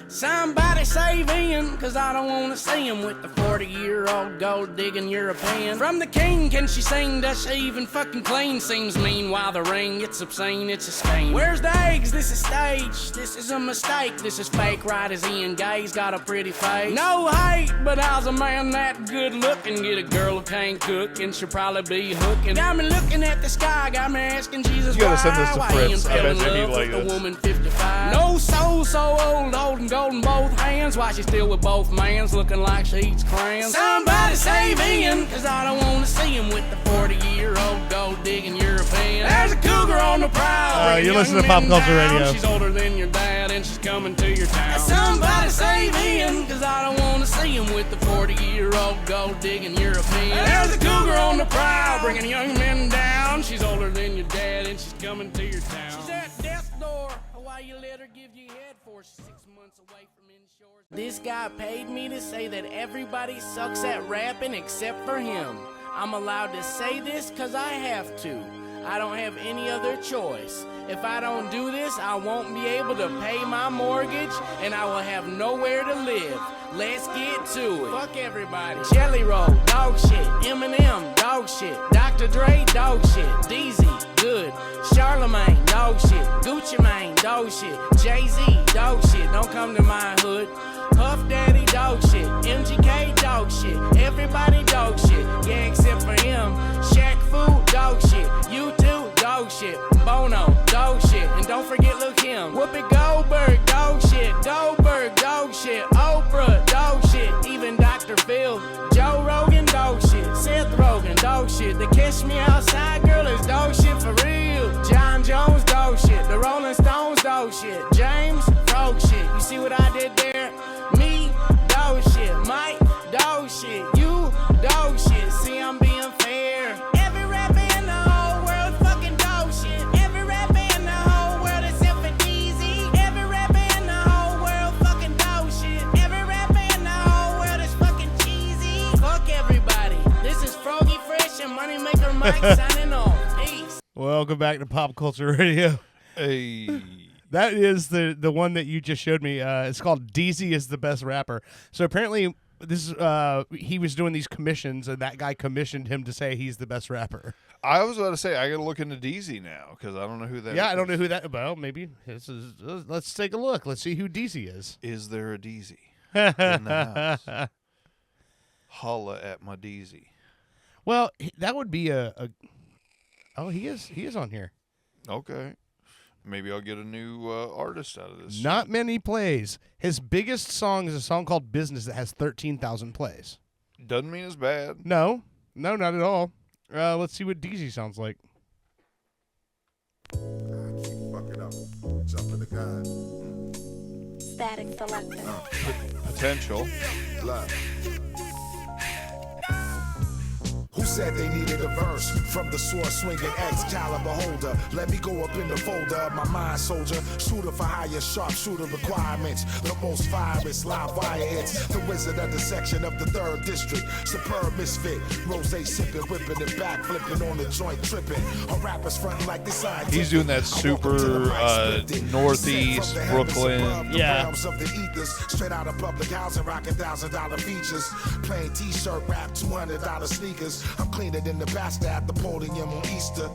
Somebody save Ian, cause I don't wanna see him with the 40-year-old gold-digging European. From the king, can she sing? Does she even fucking clean? Seems mean while the ring, it's obscene, it's a stain. Where's the eggs? This is stage. This is a mistake. This is fake, right as Ian Gay's got a pretty face. No hate, but how's a man that good looking get a girl who can't cook and she'll probably be hooking? Got me looking at the sky, got me asking Jesus you gotta send this to why Fritz. Ian I bet fell in he'd love like with this. a woman 55. No soul, so old, holding gold in both hands. Why she still with both mans, looking like she eats crayons? Somebody save Ian, cause I don't wanna see him with the 40-year-old gold-digging European. There's a cougar on the prowl. You listen to Pop Culture Radio. She's older than your dad and she's coming to your town. Somebody save Ian, cause I don't wanna see him with the 40-year-old gold-digging European. There's a cougar on the prowl, bringing young men down. She's older than your dad and she's coming to your town. She's at death's door. Why you let her give you head for 6 months away from inshore? This guy paid me to say that everybody sucks at rapping except for him. I'm allowed to say this cause I have to. I don't have any other choice. If I don't do this, I won't be able to pay my mortgage and I will have nowhere to live. Let's get to it. Fuck everybody. Jelly Roll, dog shit. Eminem, dog shit. Dr. Dre, dog shit. DZ, good. Charlemagne, dog shit. Gucci Mane, dog shit. Jay-Z, dog shit. Don't come to my hood. Puff Daddy, dog shit. MGK, dog shit. Everybody, dog shit. Yeah, except for him. Shaq Fu, dog shit. U2, dog shit. Bono, dog shit. And don't forget Lil' Kim. Whoopi Goldberg, dog shit. Goldberg, dog shit. Oprah, dog shit. Even Dr. Phil. Joe Rogan, dog shit. Seth Rogen, dog shit. The Catch Me Outside girl is dog shit for real. John Jones, dog shit. The Rolling Stones, dog shit. James, frog shit. You see what I did there? Me, dog shit. Mike, dog shit. You, dog shit. See, I'm being fair. Every rapper in the whole world fucking dog shit. Every rapper in the whole world except for DZ. Every rapper in the whole world fucking dog shit. Every rapper in the whole world is fucking cheesy. Fuck everybody. This is Froggy Fresh and Moneymaker Mike signing off. Peace. Welcome back to Pop Culture Radio. Hey. That is the one that you just showed me. It's called DZ is the best rapper. So apparently this he was doing these commissions, and that guy commissioned him to say he's the best rapper. I was about to say I got to look into DZ now because I don't know who that is. Yeah, I don't know who that. Well, maybe let's take a look. Let's see who DZ is. Is there a DZ in the house? Holla at my DZ. Well, that would be a. Oh, he is on here. Okay. Maybe I'll get a new artist out of this. Not many plays. His biggest song is a song called Business that has 13,000 plays. Doesn't mean it's bad. No, not at all. Let's see what DZ sounds like. I keep fucking up. Jumping the gun. Static selector. Potential. Love. Who said they needed a verse from the sword swinging Excalibur holder. Let me go up in the folder of my mind, soldier. Shooter for higher, sharpshooter requirements. The most virus, live wire hits. The wizard of the section of the 3rd district. Superb misfit. Rose sipping, whipping it back, flipping on the joint, tripping. A rapper's fronting like the scientist. He's doing that super northeast Brooklyn. Yeah. Of the ethers, straight out of public housing, rocking $1,000 features. Plain t-shirt, rap, $200 sneakers. I'm cleaner than the bastard at the podium on Easter.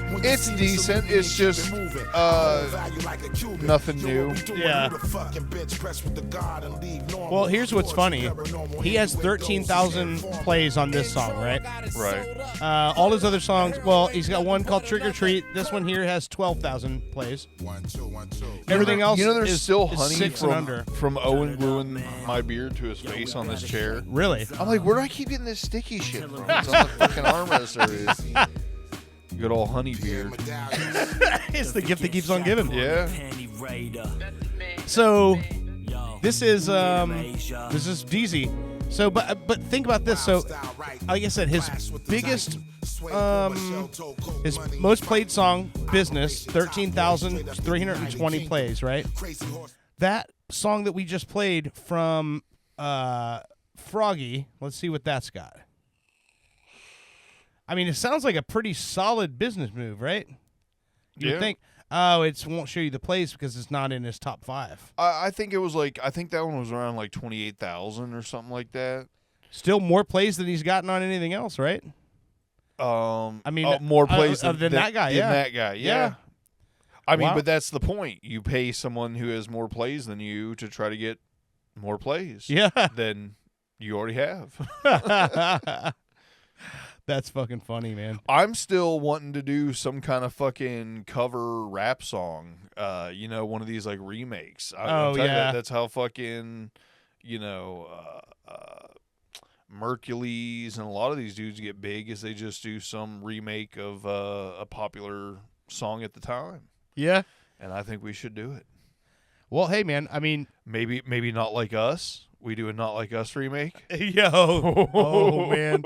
When you It's see me decent. salute me, It's keep it just, moving. Value like a Cuban. nothing Yo, new. what we doing? Yeah. Who the fucking bitch press with the guard and leave normal? Well, here's what's funny. Paranormal He has windows, 13,000 plays on this song, right? Right. All his other songs, well, he's got one called Trick or Treat. This one here has 12,000 plays. 1 2 1 2. Everything else You know, there's is, still is honey 6 and from, under. from Owen gluing my beard to his face on this chair. Really? I'm like, where do I keep getting this sticky shit from? It's on the fucking armrest. Good old honey beard. It's the gift that keeps on giving. Yeah. So this is DZ. So, but think about this. So, like I said, his biggest, his most played song, "Business," 13,320 plays. Right. That song that we just played from Froggy. Let's see what that's got. I mean, it sounds like a pretty solid business move, right? You would think. Oh, it won't show you the plays because it's not in his top 5. I think it was like, I think that one was around like 28,000 or something like that. Still more plays than he's gotten on anything else, right? I mean, more plays than that guy. Yeah, that guy. Yeah. I mean, Wow. but that's the point. You pay someone who has more plays than you to try to get more plays. Yeah. Than you already have. That's fucking funny, man. I'm still wanting to do some kind of fucking cover rap song. One of these like remakes. Oh, yeah. That's how fucking, Mercules and a lot of these dudes get big, is they just do some remake of a popular song at the time. Yeah. And I think we should do it. Well, hey, man. I mean, Maybe Not Like Us. We do a Not Like Us remake. yo, oh man,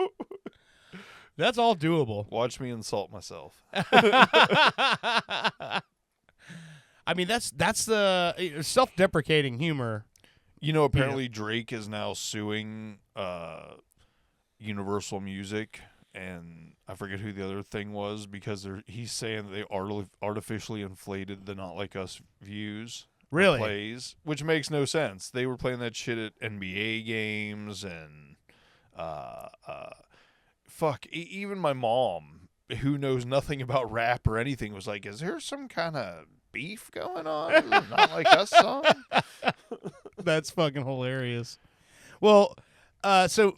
that's all doable. Watch me insult myself. I mean, that's the self-deprecating humor. Apparently Drake is now suing Universal Music, and I forget who the other thing was, because he's saying that they artificially inflated the Not Like Us views. Really? Plays, which makes no sense. They were playing that shit at NBA games, and even my mom, who knows nothing about rap or anything, was like, is there some kind of beef going on? Is it Not Like Us song? That's fucking hilarious. Well, so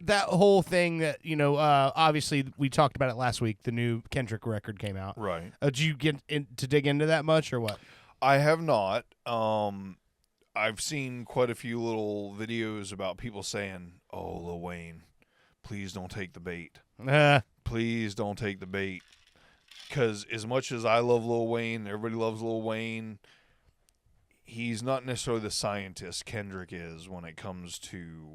that whole thing that, obviously we talked about it last week, the new Kendrick record came out. Right. Did you get to dig into that much or what? I have not. I've seen quite a few little videos about people saying, oh, Lil Wayne, please don't take the bait. Please don't take the bait. Because as much as I love Lil Wayne, everybody loves Lil Wayne, he's not necessarily the scientist Kendrick is when it comes to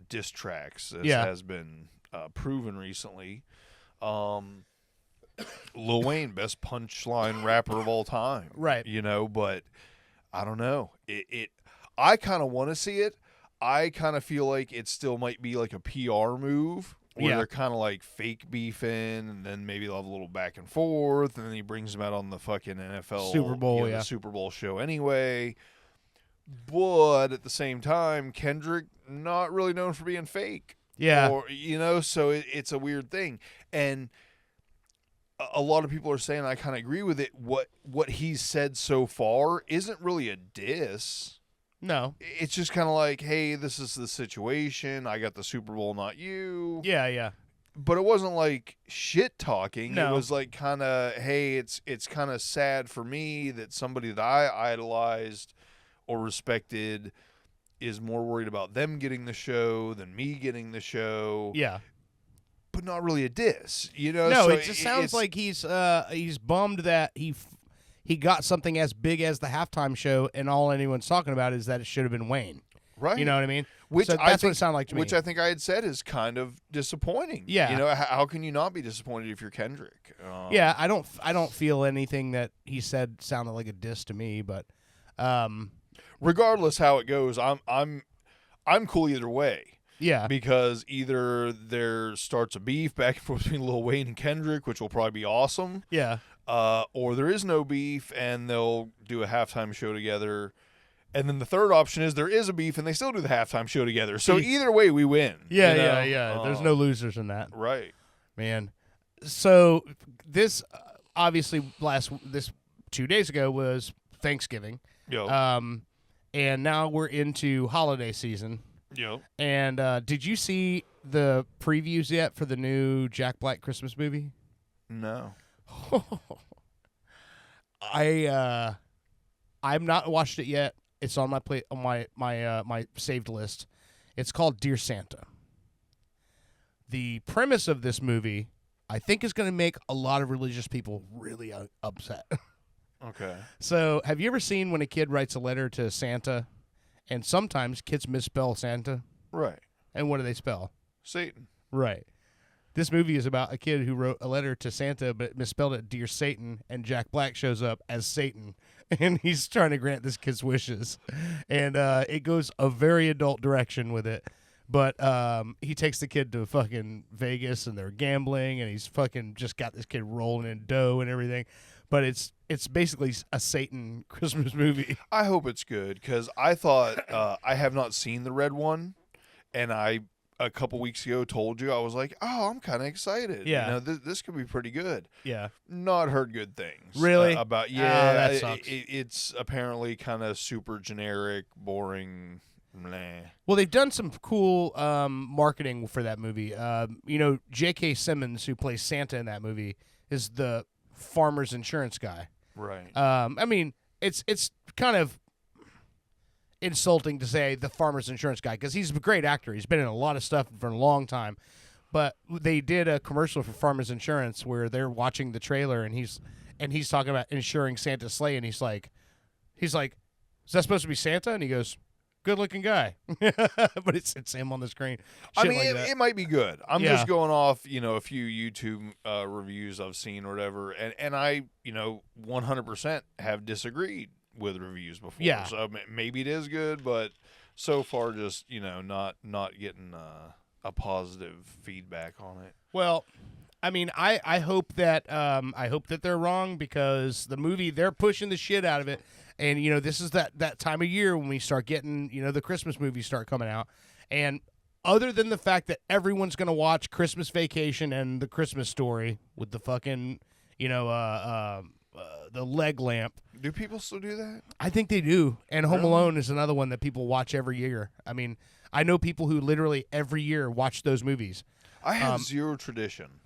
diss tracks, as has been proven recently. Lil Wayne, best punchline rapper of all time. Right. But I don't know. I kind of want to see it. I kind of feel like it still might be like a PR move where they're kind of like fake beefing, and then maybe they'll have a little back and forth, and then he brings them out on the fucking NFL Super Bowl, the Super Bowl show anyway. But at the same time, Kendrick not really known for being fake. Yeah. Or, so it's a weird thing. And a lot of people are saying, I kind of agree with it, what he's said so far isn't really a diss. No. It's just kind of like, hey, this is the situation. I got the Super Bowl, not you. Yeah, yeah. But it wasn't like shit talking. No. It was like kind of, hey, it's kind of sad for me that somebody that I idolized or respected is more worried about them getting the show than me getting the show. Yeah. But not really a diss, No, So it just sounds like he's bummed that he got something as big as the halftime show, and all anyone's talking about is that it should have been Wayne. Right. You know what I mean? Which So I that's think, what it sounded like to me. Which I think I had said is kind of disappointing. Yeah. You know, how can you not be disappointed if you're Kendrick? Yeah, I don't feel anything that he said sounded like a diss to me, but regardless how it goes, I'm cool either way. yeah. Because either there starts a beef back and forth between Lil Wayne and Kendrick, which will probably be awesome. Yeah. Or there is no beef and they'll do a halftime show together. And then the third option is there is a beef and they still do the halftime show together. So either way, we win. Yeah, you know? yeah. There's no losers in that. Right. Man. So this obviously this 2 days ago was Thanksgiving. Yo. And now we're into holiday season. Yo. And did you see the previews yet for the new Jack Black Christmas movie? No. I've not watched it yet. It's on my my saved list. It's called Dear Santa. The premise of this movie, I think, is going to make a lot of religious people really upset. Okay. So, have you ever seen when a kid writes a letter to Santa, and sometimes kids misspell Santa? Right. And what do they spell? Satan. Right. This movie is about a kid who wrote a letter to Santa but misspelled it Dear Satan, and Jack Black shows up as Satan, and he's trying to grant this kid's wishes. And it goes a very adult direction with it. But he takes the kid to fucking Vegas, and they're gambling, and he's fucking just got this kid rolling in dough and everything. But it's basically a Satan Christmas movie. I hope it's good because I thought I have not seen the red one, and I a couple weeks ago told you I was like, oh, I'm kind of excited. Yeah. You know, this could be pretty good. Yeah. Not heard good things. Really? About Oh, that it- sucks. it's apparently kind of super generic, boring. Nah. Well, they've done some cool marketing for that movie. J.K. Simmons, who plays Santa in that movie, is the farmer's insurance guy. Right. I mean, it's kind of insulting to say the farmer's insurance guy because he's a great actor. He's been in a lot of stuff for a long time. But they did a commercial for Farmers Insurance where they're watching the trailer and he's talking about insuring Santa's sleigh, and he's like, is that supposed to be Santa? And he goes, good looking guy. But it's him on the screen. I Shit mean, like that. it might be good. I'm Yeah. just going off, a few YouTube reviews I've seen or whatever, and I, 100% have disagreed with reviews before. Yeah. So maybe it is good, but so far just, not getting a positive feedback on it. Well, I mean, I hope that they're wrong because the movie, they're pushing the shit out of it. And, this is that time of year when we start getting, the Christmas movies start coming out. And other than the fact that everyone's going to watch Christmas Vacation and The Christmas Story with the fucking, the leg lamp. Do people still do that? I think they do. And Home Really? Alone is another one that people watch every year. I mean, I know people who literally every year watch those movies. I have zero tradition.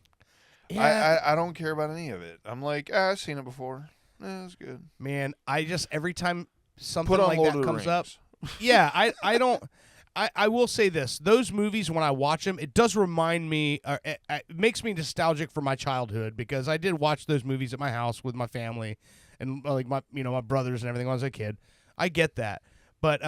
Yeah. I don't care about any of it. I'm like, I've seen it before. It's good. Man, I just every time something Put on like Lord that of the comes up, Rings. yeah, I don't. I will say this: those movies, when I watch them, it does remind me. It makes me nostalgic for my childhood because I did watch those movies at my house with my family and like my my brothers and everything when I was a kid. I get that, but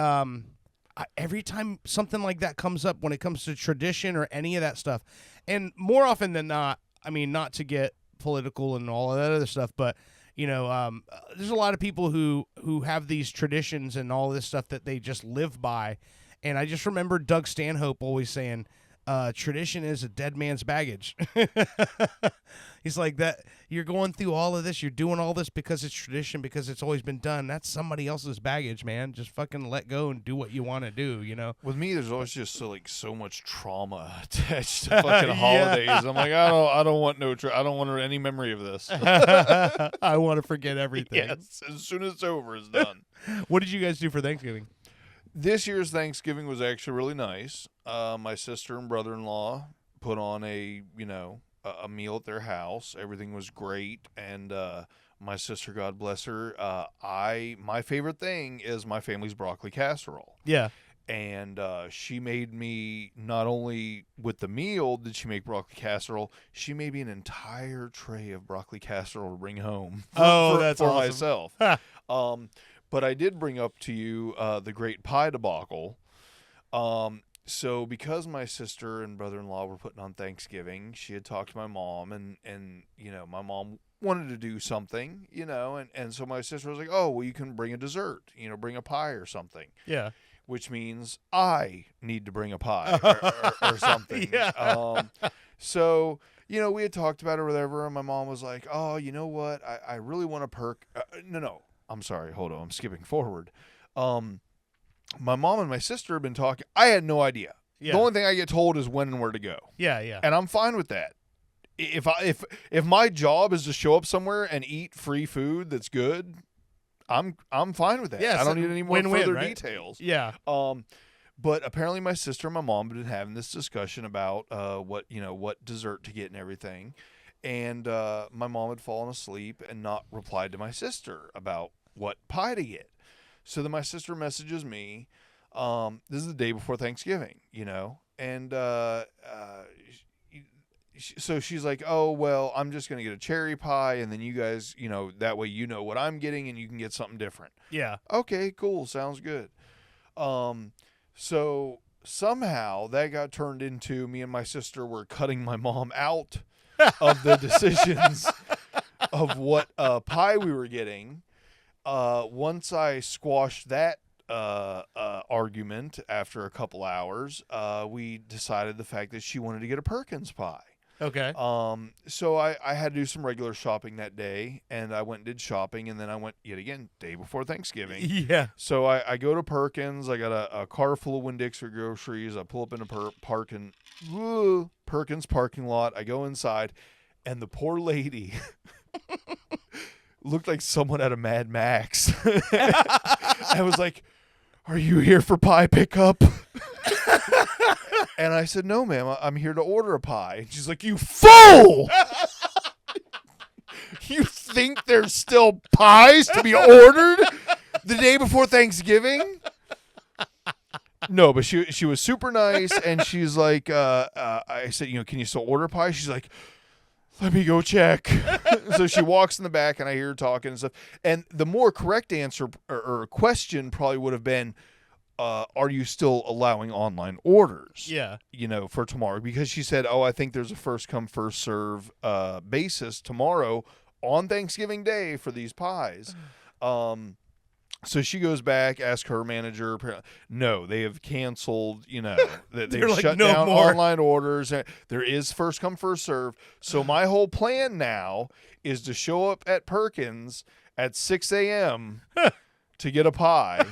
every time something like that comes up when it comes to tradition or any of that stuff, and more often than not, I mean, not to get political and all of that other stuff, but there's a lot of people who have these traditions and all this stuff that they just live by. And I just remember Doug Stanhope always saying, tradition is a dead man's baggage. He's like, that you're going through all of this. You're doing all this because it's tradition, because it's always been done. That's somebody else's baggage, man. Just fucking let go and do what you want to do, With me, there's always just so much trauma attached to fucking holidays. I'm like, I don't want I don't want any memory of this. I want to forget everything. Yes, as soon as it's over, it's done. What did you guys do for Thanksgiving? This year's Thanksgiving was actually really nice. My sister and brother-in-law put on a meal at their house. Everything was great, and my sister, God bless her, my favorite thing is my family's broccoli casserole. Yeah. And she made me, not only with the meal did she make broccoli casserole, she made me an entire tray of broccoli casserole to bring home That's for awesome. myself. But I did bring up to you the great pie debacle. So because my sister and brother-in-law were putting on Thanksgiving, she had talked to my mom, and my mom wanted to do something, and so my sister was like, oh, well, you can bring a dessert, bring a pie or something. Yeah. Which means I need to bring a pie or something. Yeah. So, we had talked about it or whatever, and my mom was like, oh, you know what? I really want to no, I'm sorry. Hold on. I'm skipping forward. My mom and my sister have been talking. I had no idea. Yeah. The only thing I get told is when and where to go. Yeah, yeah. And I'm fine with that. If my job is to show up somewhere and eat free food that's good, I'm fine with that. Yeah, I don't need any more win-win, further right? details. Yeah. But apparently my sister and my mom have been having this discussion about what dessert to get and everything. And my mom had fallen asleep and not replied to my sister about what pie to get. So then my sister messages me. This is the day before Thanksgiving, and so she's like, oh, well, I'm just going to get a cherry pie, and then you guys, that way you know what I'm getting, and you can get something different. Yeah. Okay, cool. Sounds good. So somehow that got turned into me and my sister were cutting my mom out of the decisions of what pie we were getting. Once I squashed that argument after a couple hours, we decided the fact that she wanted to get a Perkins pie. Okay. So I had to do some regular shopping that day, and I went and did shopping, and then I went yet again day before Thanksgiving. Yeah. So I go to Perkins. I got a car full of Winn-Dixie groceries. I pull up in a Perkins parking lot. I go inside, and the poor lady looked like someone out of Mad Max. I was like, are you here for pie pickup? And I said, no, ma'am, I'm here to order a pie. And she's like, you fool! You think there's still pies to be ordered the day before Thanksgiving? No, but she was super nice, and she's like, I said, can you still order pie? She's like, let me go check. So she walks in the back, and I hear her talking and stuff. And the more correct answer or question probably would have been, are you still allowing online orders? Yeah. For tomorrow, because she said, I think there's a first come first serve basis tomorrow on Thanksgiving Day for these pies. So she goes back, asks her manager. No, they have canceled. They've like, shut no down more online orders. There is first come first serve. So my whole plan now is to show up at Perkins at 6 a.m. to get a pie.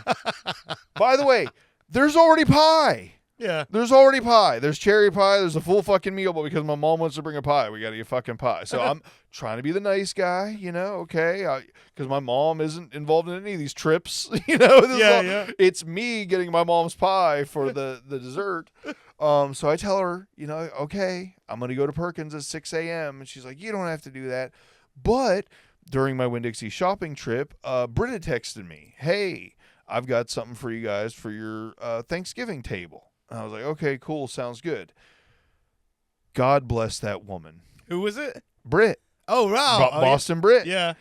By the way, there's already pie. Yeah. There's already pie. There's cherry pie. There's a full fucking meal, but because my mom wants to bring a pie, we got to get fucking pie. So I'm trying to be the nice guy, okay? Because my mom isn't involved in any of these trips, Yeah. It's me getting my mom's pie for the dessert. So I tell her, okay, I'm going to go to Perkins at 6 a.m. And she's like, you don't have to do that. But during my Winn-Dixie shopping trip, Brit had texted me, hey, I've got something for you guys for your Thanksgiving table. And I was like, okay, cool, sounds good. God bless that woman. Who was it? Brit. Oh, wow. Boston Brit. Yeah.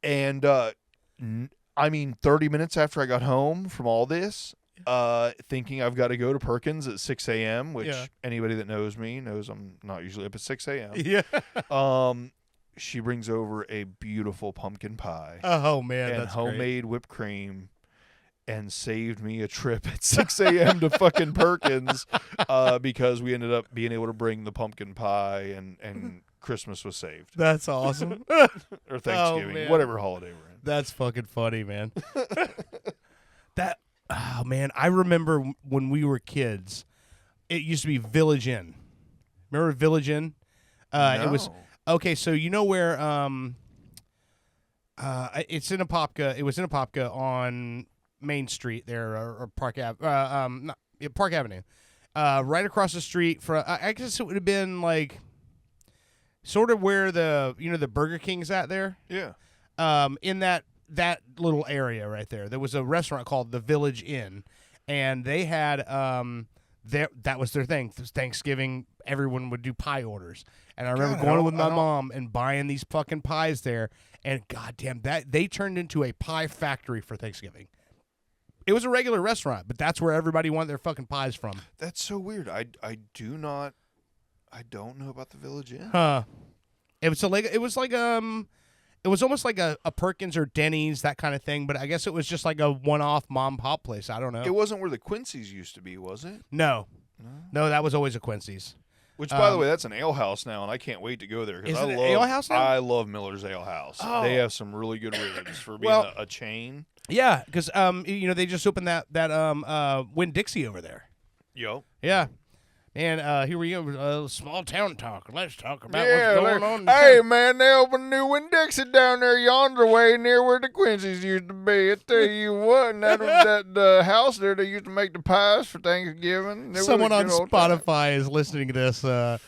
And 30 minutes after I got home from all this, thinking I've got to go to Perkins at 6 a.m., which anybody that knows me knows I'm not usually up at 6 a.m. Yeah. She brings over a beautiful pumpkin pie. Oh, man. And That's homemade whipped cream, and saved me a trip at 6 a.m. to fucking Perkins because we ended up being able to bring the pumpkin pie, and Christmas was saved. That's awesome. Or Thanksgiving, man. whatever holiday we're in. That's fucking funny, man. I remember when we were kids, it used to be Village Inn. Remember Village Inn? It was okay. So you know where it's in Apopka. It was in Apopka on Main Street there, or Park Park Avenue. Right across the street from. I guess it would have been like sort of where the Burger King's at there. Yeah. In that little area right there, there was a restaurant called the Village Inn, and they had that was their thing. Thanksgiving, everyone would do pie orders, and I remember going with my mom and buying these fucking pies there, and goddamn, that they turned into a pie factory for Thanksgiving. was a regular restaurant, but that's where everybody wanted their fucking pies from. That's so weird. I don't know about the Village Inn. Huh. It was almost like a Perkins or Denny's, that kind of thing, but I guess it was just like a one-off mom pop place. I don't know. It wasn't where the Quincy's used to be, was it? No, that was always a Quincy's. Which, by the way, that's an ale house now, and I can't wait to go there. Is it an ale house now? I love Miller's Ale House. Oh. They have some really good ribs for being a chain. Yeah, because they just opened that Winn-Dixie over there. Yo. Yeah. And here we go, small town talk. Let's talk about what's going on. Hey, man, they opened a new Winn-Dixie down there yonder way near where the Quincy's used to be. I tell you what, and that house there, they used to make the pies for Thanksgiving. Someone on Spotify is listening to this. They're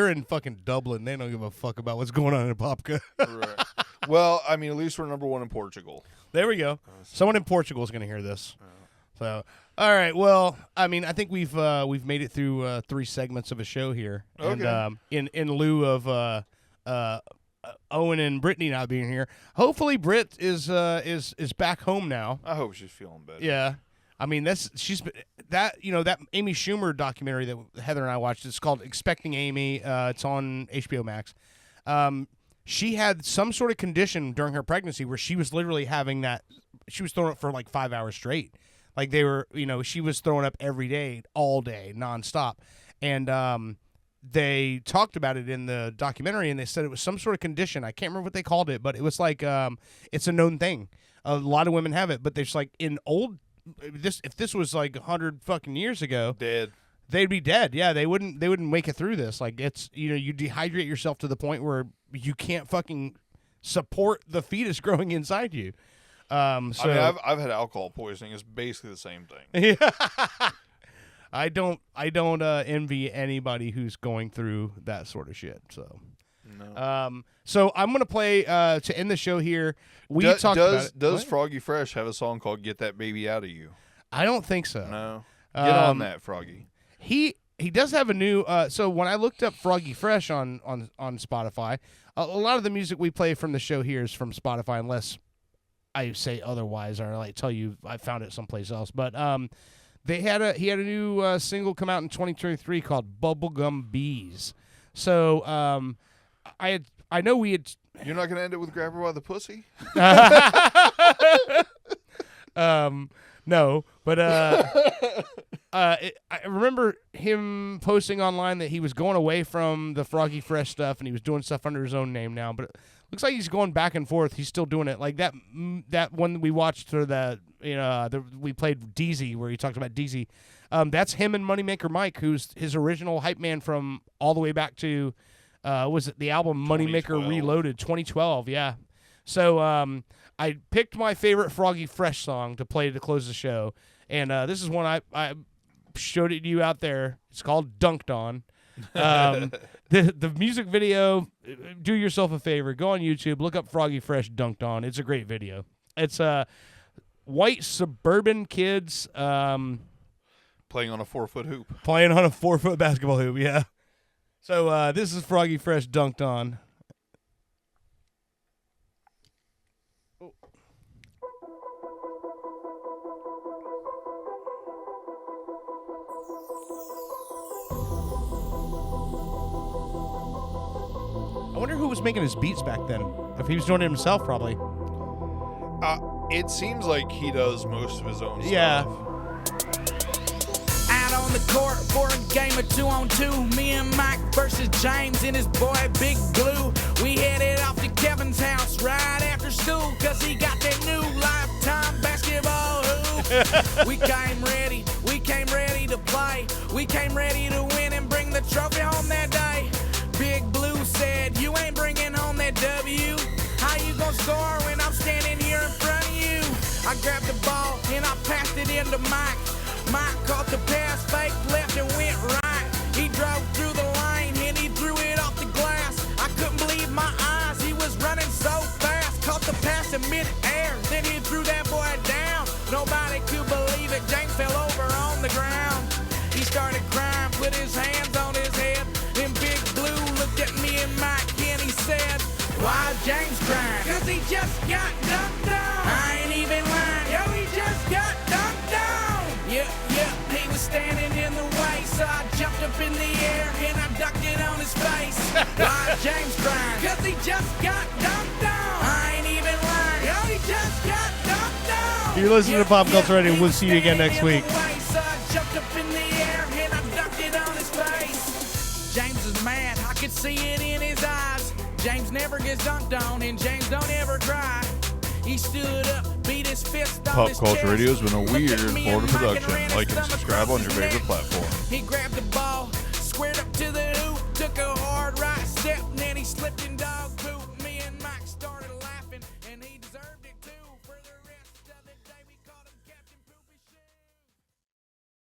in fucking Dublin. They don't give a fuck about what's going on in Popka. Right. Well, I mean, at least we're number one in Portugal. There we go. Someone in Portugal is going to hear this. So, all right. Well, I mean, I think we've made it through 3 segments of a show here. Okay. And in lieu of Owen and Brittany not being here, hopefully Britt is back home now. I hope she's feeling better. Yeah. I mean, that Amy Schumer documentary that Heather and I watched. It's called Expecting Amy. It's on HBO Max. She had some sort of condition during her pregnancy where she was literally having that. She was throwing up for like 5 hours straight. Like they were, she was throwing up every day, all day, nonstop. And they talked about it in the documentary, and they said it was some sort of condition. I can't remember what they called it, but it was like it's a known thing. A lot of women have it, but there's like if this was like 100 fucking years ago, dead. They'd be dead. Yeah, they wouldn't make it through this. Like it's you dehydrate yourself to the point where you can't fucking support the fetus growing inside you. So I mean, I've had alcohol poisoning. It's basically the same thing. Yeah. I don't envy anybody who's going through that sort of shit. So no. So I'm gonna play to end the show here. Talked about it. Does Froggy Fresh have a song called "Get That Baby Out of You"? I don't think so. No. Get on that, Froggy. He does have a new. So when I looked up Froggy Fresh on Spotify, a lot of the music we play from the show here is from Spotify, unless I say otherwise or like tell you I found it someplace else. But he had a new single come out in 2023 called "Bubblegum Bees." So I know we had. You're not gonna end it with "Grab Her by the Pussy"? No, but I remember him posting online that he was going away from the Froggy Fresh stuff and he was doing stuff under his own name now. But it looks like he's going back and forth. He's still doing it. Like that one we watched for we played DZ where he talked about DZ. That's him and Moneymaker Mike, who's his original hype man from all the way back to was it the album Moneymaker Reloaded 2012? Yeah. So I picked my favorite Froggy Fresh song to play to close the show, and this is one I showed it to you out there. It's called "Dunked On." The music video. Do yourself a favor, go on YouTube, look up Froggy Fresh "Dunked On." It's a great video. It's white suburban kids playing on a 4-foot hoop. Playing on a 4-foot basketball hoop. Yeah. So this is Froggy Fresh "Dunked On." I wonder who was making his beats back then. If he was doing it himself, probably. It seems like he does most of his own stuff. Out on the court for a game of 2-on-2. Me and Mike versus James and his boy Big Blue. We headed off to Kevin's house right after school, cause he got that new Lifetime basketball hoop. We came ready to play. We came ready to win and bring the trophy home that day. Big Blue said, "You ain't bringing home that W. How you gonna score when I'm standing here in front of you?" I grabbed the ball and I passed it into Mike. Mike caught the pass, fake left and went right. He drove through the lane and he threw it off the glass. I couldn't believe my eyes, he was running so fast. Caught the pass in mid-air, then he threw that boy down. Nobody could believe it, James fell over on the ground. He started crying, put his hands on his head. Then Big Blue looked at me and Mike and he said, "Why James crying?" "Cause he just got dunked on." I ain't even lying. up in the air and I ducked it on his face. Why James crying? Cause he just got dunked on. I ain't even lying. Oh, he just got dunked on. You're listening to Pop Culture Radio. We'll see you again next week. So I jumped up in the air and I dunked it on his face. James is mad. I could see it in his eyes. James never gets dunked on and James don't ever cry. He stood up, beat his fist on Pop his Culture chest. Radio has been a Looked weird at me Florida and Mike and production. ran his Like and thumb subscribe across on your his favorite neck. platform. He grabbed the ball